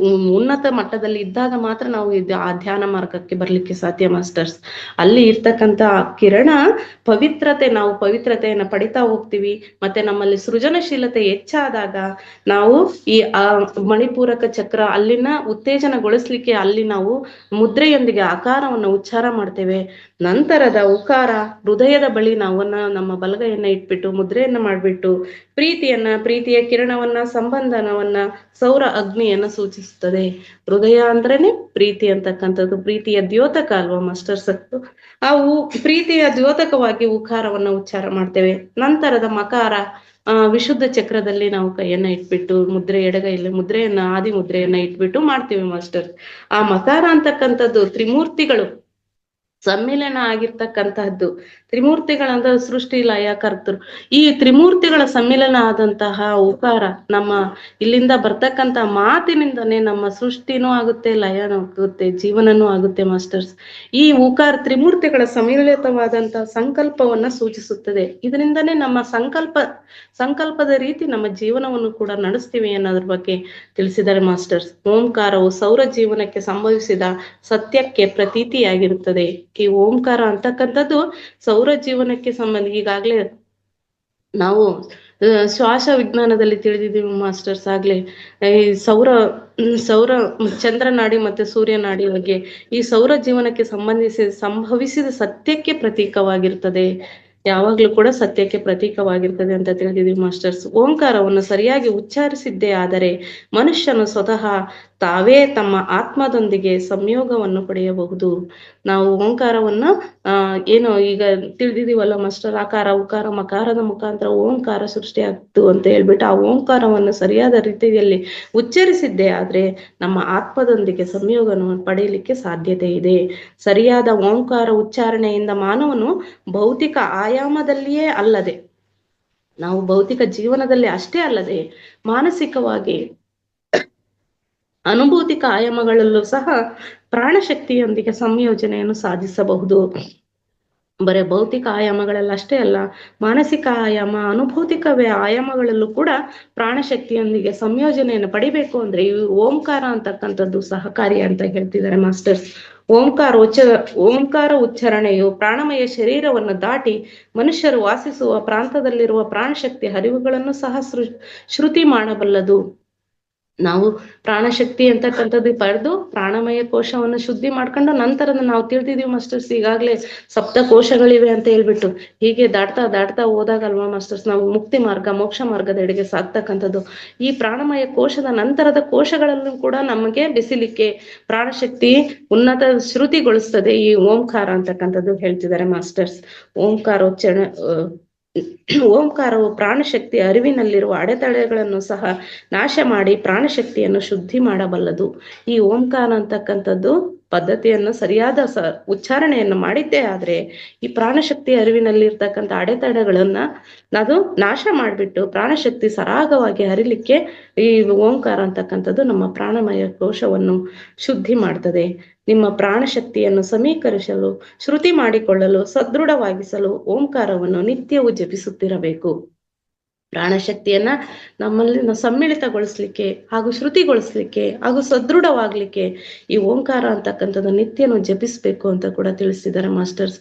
ಉನ್ನತ ಮಟ್ಟದಲ್ಲಿ ಇದ್ದಾಗ ಮಾತ್ರ ನಾವು ಆ ಧ್ಯಾನ ಮಾರ್ಗಕ್ಕೆ ಬರ್ಲಿಕ್ಕೆ ಸಾಧ್ಯ ಮಾಸ್ಟರ್ಸ್. ಅಲ್ಲಿ ಇರ್ತಕ್ಕಂಥ ಕಿರಣ ನಾವು ಪವಿತ್ರತೆಯನ್ನ ಪಡಿತಾ ಹೋಗ್ತೀವಿ. ಮತ್ತೆ ನಮ್ಮಲ್ಲಿ ಸೃಜನಶೀಲತೆ ಹೆಚ್ಚಾದಾಗ ನಾವು ಈ ಮಣಿಪೂರಕ ಚಕ್ರ ಅಲ್ಲಿನ ಉತ್ತೇಜನಗೊಳಿಸ್ಲಿಕ್ಕೆ ಅಲ್ಲಿ ನಾವು ಮುದ್ರೆಯೊಂದಿಗೆ ಆಕಾರವನ್ನು ಉಚ್ಚಾರ ಮಾಡ್ತೇವೆ. ನಂತರದ ಉಕಾರ ಹೃದಯದ ಬಳಿ ನಮ್ಮ ಬಲಗೈಯನ್ನ ಇಟ್ಬಿಟ್ಟು ಮುದ್ರೆಯನ್ನ ಮಾಡ್ಬಿಟ್ಟು ಪ್ರೀತಿಯ ಕಿರಣವನ್ನ, ಸಂಬಂಧನವನ್ನ, ಸೌರ ಅಗ್ನಿಯನ್ನ ಸೂಚಿಸುತ್ತದೆ. ಹೃದಯ ಅಂದ್ರೇನೆ ಪ್ರೀತಿ ಅಂತಕ್ಕಂಥದ್ದು, ಪ್ರೀತಿಯ ದ್ಯೋತಕ ಅಲ್ವಾ ಮಾಸ್ಟರ್ಸ್. ಆ ಪ್ರೀತಿಯ ದ್ಯೋತಕವಾಗಿ ಉಕಾರವನ್ನ ಉಚ್ಚಾರ ಮಾಡ್ತೇವೆ. ನಂತರದ ಮಕಾರ ವಿಶುದ್ಧ ಚಕ್ರದಲ್ಲಿ ನಾವು ಕೈಯನ್ನ ಇಟ್ಬಿಟ್ಟು ಎಡಗೈಯಲ್ಲಿ ಮುದ್ರೆಯನ್ನ, ಆದಿ ಮುದ್ರೆಯನ್ನ ಇಟ್ಬಿಟ್ಟು ಮಾಡ್ತೀವಿ ಮಾಸ್ಟರ್. ಆ ಮಕಾರ ಅಂತಕ್ಕಂಥದ್ದು ತ್ರಿಮೂರ್ತಿಗಳು ಸಮ್ಮಿಲನ ಆಗಿರ್ತಕ್ಕಂತಹದ್ದು. ತ್ರಿಮೂರ್ತಿಗಳಂದ್ರೆ ಸೃಷ್ಟಿ, ಲಯ, ಕರ್ತೃ. ಈ ತ್ರಿಮೂರ್ತಿಗಳ ಸಮ್ಮಿಲನ ಆದಂತಹ ಉಕಾರ ನಮ್ಮ ಇಲ್ಲಿಂದ ಬರ್ತಕ್ಕಂತ ಮಾತಿನಿಂದನೇ ನಮ್ಮ ಸೃಷ್ಟಿನೂ ಆಗುತ್ತೆ, ಲಯನೂ ಆಗುತ್ತೆ, ಜೀವನನೂ ಆಗುತ್ತೆ ಮಾಸ್ಟರ್ಸ್. ಈ ಉಕಾರ ತ್ರಿಮೂರ್ತಿಗಳ ಸಮ್ಮಿಳಿತವಾದಂತಹ ಸಂಕಲ್ಪವನ್ನ ಸೂಚಿಸುತ್ತದೆ. ಇದರಿಂದನೇ ನಮ್ಮ ಸಂಕಲ್ಪದ ರೀತಿ ನಮ್ಮ ಜೀವನವನ್ನು ಕೂಡ ನಡೆಸ್ತೀವಿ ಅನ್ನೋದ್ರ ಬಗ್ಗೆ ತಿಳಿಸಿದ್ದಾರೆ ಮಾಸ್ಟರ್ಸ್. ಓಂಕಾರವು ಸೌರ ಜೀವನಕ್ಕೆ ಸಂಭವಿಸಿದ ಸತ್ಯಕ್ಕೆ ಪ್ರತೀತಿಯಾಗಿರುತ್ತದೆ. ಈ ಓಂಕಾರ ಅಂತಕ್ಕಂಥದ್ದು ಸೌರ ಜೀವನಕ್ಕೆ ಈಗಾಗ್ಲೇ ನಾವು ಶ್ವಾಸ ವಿಜ್ಞಾನದಲ್ಲಿ ತಿಳಿದಿದ್ದೀವಿ ಮಾಸ್ಟರ್ಸ್. ಆಗ್ಲೇ ಈ ಸೌರ ಚಂದ್ರನಾಡಿ ಮತ್ತೆ ಸೂರ್ಯನಾಡಿ ಬಗ್ಗೆ ಈ ಸೌರ ಜೀವನಕ್ಕೆ ಸಂಭವಿಸಿದ ಸತ್ಯಕ್ಕೆ ಪ್ರತೀಕವಾಗಿರ್ತದೆ. ಯಾವಾಗ್ಲೂ ಕೂಡ ಸತ್ಯಕ್ಕೆ ಪ್ರತೀಕವಾಗಿರ್ತದೆ ಅಂತ ತಿಳಿದಿದ್ದೀವಿ ಮಾಸ್ಟರ್ಸ್. ಓಂಕಾರವನ್ನು ಸರಿಯಾಗಿ ಉಚ್ಚಾರಿಸಿದ್ದೇ ಆದರೆ ಮನುಷ್ಯನು ಸ್ವತಃ ತಾವೇ ತಮ್ಮ ಆತ್ಮದೊಂದಿಗೆ ಸಂಯೋಗವನ್ನು ಪಡೆಯಬಹುದು. ನಾವು ಓಂಕಾರವನ್ನ ಏನು ಈಗ ತಿಳಿದಿದೀವಲ್ಲ ಮಾಸ್ಟರ್, ಆಕಾರ, ಉಕಾರ, ಮಕಾರದ ಮುಖಾಂತರ ಓಂಕಾರ ಸೃಷ್ಟಿ ಆಗ್ತು ಅಂತ ಹೇಳ್ಬಿಟ್ಟು ಆ ಓಂಕಾರವನ್ನು ಸರಿಯಾದ ರೀತಿಯಲ್ಲಿ ಉಚ್ಚರಿಸಿದ್ದೇ ಆದ್ರೆ ನಮ್ಮ ಆತ್ಮದೊಂದಿಗೆ ಸಂಯೋಗವನ್ನು ಪಡೆಯಲಿಕ್ಕೆ ಸಾಧ್ಯತೆ ಇದೆ. ಸರಿಯಾದ ಓಂಕಾರ ಉಚ್ಚಾರಣೆಯಿಂದ ಮಾನವನು ಭೌತಿಕ ಆಯಾಮದಲ್ಲಿಯೇ ಅಲ್ಲದೆ, ನಾವು ಭೌತಿಕ ಜೀವನದಲ್ಲಿ ಅಷ್ಟೇ ಅಲ್ಲದೆ ಮಾನಸಿಕವಾಗಿ ಅನುಭೂತಿಕ ಆಯಾಮಗಳಲ್ಲೂ ಸಹ ಪ್ರಾಣಶಕ್ತಿಯೊಂದಿಗೆ ಸಂಯೋಜನೆಯನ್ನು ಸಾಧಿಸಬಹುದು. ಬರೀ ಭೌತಿಕ ಆಯಾಮಗಳಲ್ಲಿ ಅಷ್ಟೇ ಅಲ್ಲ, ಮಾನಸಿಕ ಆಯಾಮ, ಅನುಭೂತಿಕ ಆಯಾಮಗಳಲ್ಲೂ ಕೂಡ ಪ್ರಾಣಶಕ್ತಿಯೊಂದಿಗೆ ಸಂಯೋಜನೆಯನ್ನು ಪಡಿಬೇಕು ಅಂದ್ರೆ ಈ ಓಂಕಾರ ಅಂತಕ್ಕಂಥದ್ದು ಸಹಕಾರಿ ಅಂತ ಹೇಳ್ತಿದ್ದಾರೆ ಮಾಸ್ಟರ್ಸ್. ಓಂಕಾರ ಉಚ್ಚಾರಣೆಯು ಪ್ರಾಣಮಯ ಶರೀರವನ್ನು ದಾಟಿ ಮನುಷ್ಯರು ವಾಸಿಸುವ ಪ್ರಾಂತದಲ್ಲಿರುವ ಪ್ರಾಣಶಕ್ತಿ ಹರಿವುಗಳನ್ನು ಸಹ ಶ್ರುತಿ ಮಾಡಬಲ್ಲದು. ನಾವು ಪ್ರಾಣಶಕ್ತಿ ಅಂತಕ್ಕಂಥದ್ದು ಪಡೆದು ಪ್ರಾಣಮಯ ಕೋಶವನ್ನು ಶುದ್ಧಿ ಮಾಡ್ಕೊಂಡು ನಂತರದ ನಾವು ತಿಳಿದಿದೀವಿ ಮಾಸ್ಟರ್ಸ್, ಈಗಾಗ್ಲೇ ಸಪ್ತ ಕೋಶಗಳಿವೆ ಅಂತ ಹೇಳ್ಬಿಟ್ಟು ಹೀಗೆ ದಾಟ್ತಾ ಹೋದಾಗಲ್ವಾ ಮಾಸ್ಟರ್ಸ್ ನಾವು ಮುಕ್ತಿ ಮಾರ್ಗ, ಮೋಕ್ಷ ಮಾರ್ಗದೆಡೆಗೆ ಸಾಗ್ತಕ್ಕಂಥದ್ದು. ಈ ಪ್ರಾಣಮಯ ಕೋಶದ ನಂತರದ ಕೋಶಗಳಲ್ಲೂ ಕೂಡ ನಮಗೆ ಬೆಸಿಲಿಕ್ಕೆ ಪ್ರಾಣಶಕ್ತಿ ಉನ್ನತ ಶ್ರುತಿಗೊಳಿಸ್ತದೆ ಈ ಓಂಕಾರ ಅಂತಕ್ಕಂಥದ್ದು ಹೇಳ್ತಿದ್ದಾರೆ ಮಾಸ್ಟರ್ಸ್. ಓಂಕಾರವು ಪ್ರಾಣಶಕ್ತಿ ಅರಿವಿನಲ್ಲಿರುವ ಅಡೆತಡೆಗಳನ್ನು ಸಹ ನಾಶ ಮಾಡಿ ಪ್ರಾಣಶಕ್ತಿಯನ್ನು ಶುದ್ಧಿ ಮಾಡಬಲ್ಲದು. ಈ ಓಂಕಾರ ಅಂತಕ್ಕಂಥದ್ದು ಪದ್ಧತಿಯನ್ನು ಸರಿಯಾದ ಉಚ್ಚಾರಣೆಯನ್ನು ಮಾಡಿದ್ದೇ ಆದ್ರೆ ಈ ಪ್ರಾಣಶಕ್ತಿ ಅರಿವಿನಲ್ಲಿರ್ತಕ್ಕಂಥ ಅಡೆತಡೆಗಳನ್ನ ಅದು ನಾಶ ಮಾಡಿಬಿಟ್ಟು ಪ್ರಾಣಶಕ್ತಿ ಸರಾಗವಾಗಿ ಹರಿಲಿಕ್ಕೆ ಈ ಓಂಕಾರ ಅಂತಕ್ಕಂಥದ್ದು ನಮ್ಮ ಪ್ರಾಣಮಯ ಕೋಶವನ್ನು ಶುದ್ಧಿ ಮಾಡ್ತದೆ. ನಿಮ್ಮ ಪ್ರಾಣಶಕ್ತಿಯನ್ನು ಸಮೀಕರಿಸಲು, ಶ್ರುತಿ ಮಾಡಿಕೊಳ್ಳಲು, ಸದೃಢವಾಗಿಸಲು ಓಂಕಾರವನ್ನು ನಿತ್ಯವೂ ಜಪಿಸುತ್ತಿರಬೇಕು. ಪ್ರಾಣಶಕ್ತಿಯನ್ನ ನಮ್ಮಲ್ಲಿ ಸಮ್ಮಿಳಿತಗೊಳಿಸ್ಲಿಕ್ಕೆ ಹಾಗೂ ಶ್ರುತಿಗೊಳಿಸ್ಲಿಕ್ಕೆ ಹಾಗೂ ಸದೃಢವಾಗ್ಲಿಕ್ಕೆ ಈ ಓಂಕಾರ ಅಂತಕ್ಕಂಥದ್ದು ನಿತ್ಯನು ಜಪಿಸ್ಬೇಕು ಅಂತ ಕೂಡ ತಿಳಿಸಿದ್ದಾರೆ ಮಾಸ್ಟರ್ಸ್.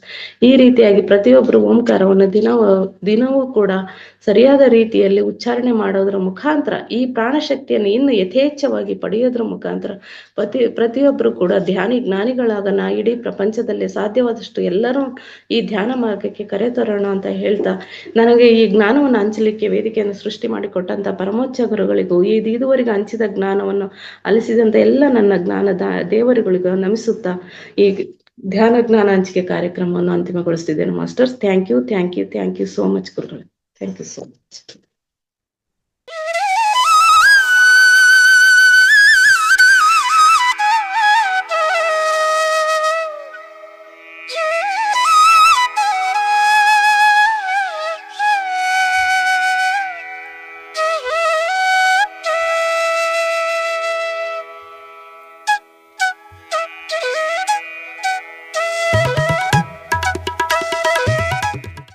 ಈ ರೀತಿಯಾಗಿ ಪ್ರತಿಯೊಬ್ಬರು ಓಂಕಾರವನ್ನು ದಿನವೂ ಕೂಡ ಸರಿಯಾದ ರೀತಿಯಲ್ಲಿ ಉಚ್ಚಾರಣೆ ಮಾಡೋದ್ರ ಮುಖಾಂತರ ಈ ಪ್ರಾಣಶಕ್ತಿಯನ್ನು ಇನ್ನು ಯಥೇಚ್ಛವಾಗಿ ಪಡೆಯೋದ್ರ ಮುಖಾಂತರ ಪ್ರತಿಯೊಬ್ಬರು ಕೂಡ ಜ್ಞಾನಿಗಳಾಗನ ಇಡೀ ಪ್ರಪಂಚದಲ್ಲಿ ಸಾಧ್ಯವಾದಷ್ಟು ಎಲ್ಲರೂ ಈ ಧ್ಯಾನ ಮಾರ್ಗಕ್ಕೆ ಕರೆತರೋಣ ಅಂತ ಹೇಳ್ತಾ, ನನಗೆ ಈ ಜ್ಞಾನವನ್ನು ಹಂಚಲಿಕ್ಕೆ ವೇದಿಕೆಯನ್ನು ಸೃಷ್ಟಿ ಮಾಡಿಕೊಟ್ಟಂತ ಪರಮೋಚ್ಚ ಗುರುಗಳಿಗೂ ಇದುವರೆಗೆ ಹಂಚಿದ ಜ್ಞಾನವನ್ನು ಅಲಿಸಿದಂತ ಎಲ್ಲ ನನ್ನ ಜ್ಞಾನದ ದೇವರುಗಳಿಗೂ ನಮಿಸುತ್ತಾ ಈ ಧ್ಯಾನ ಜ್ಞಾನ ಹಂಚಿಕೆ ಕಾರ್ಯಕ್ರಮವನ್ನು ಅಂತಿಮಗೊಳಿಸ್ತಿದ್ದೇನೆ masters. Thank you so much ಗುರುಗಳು. Thank you so much.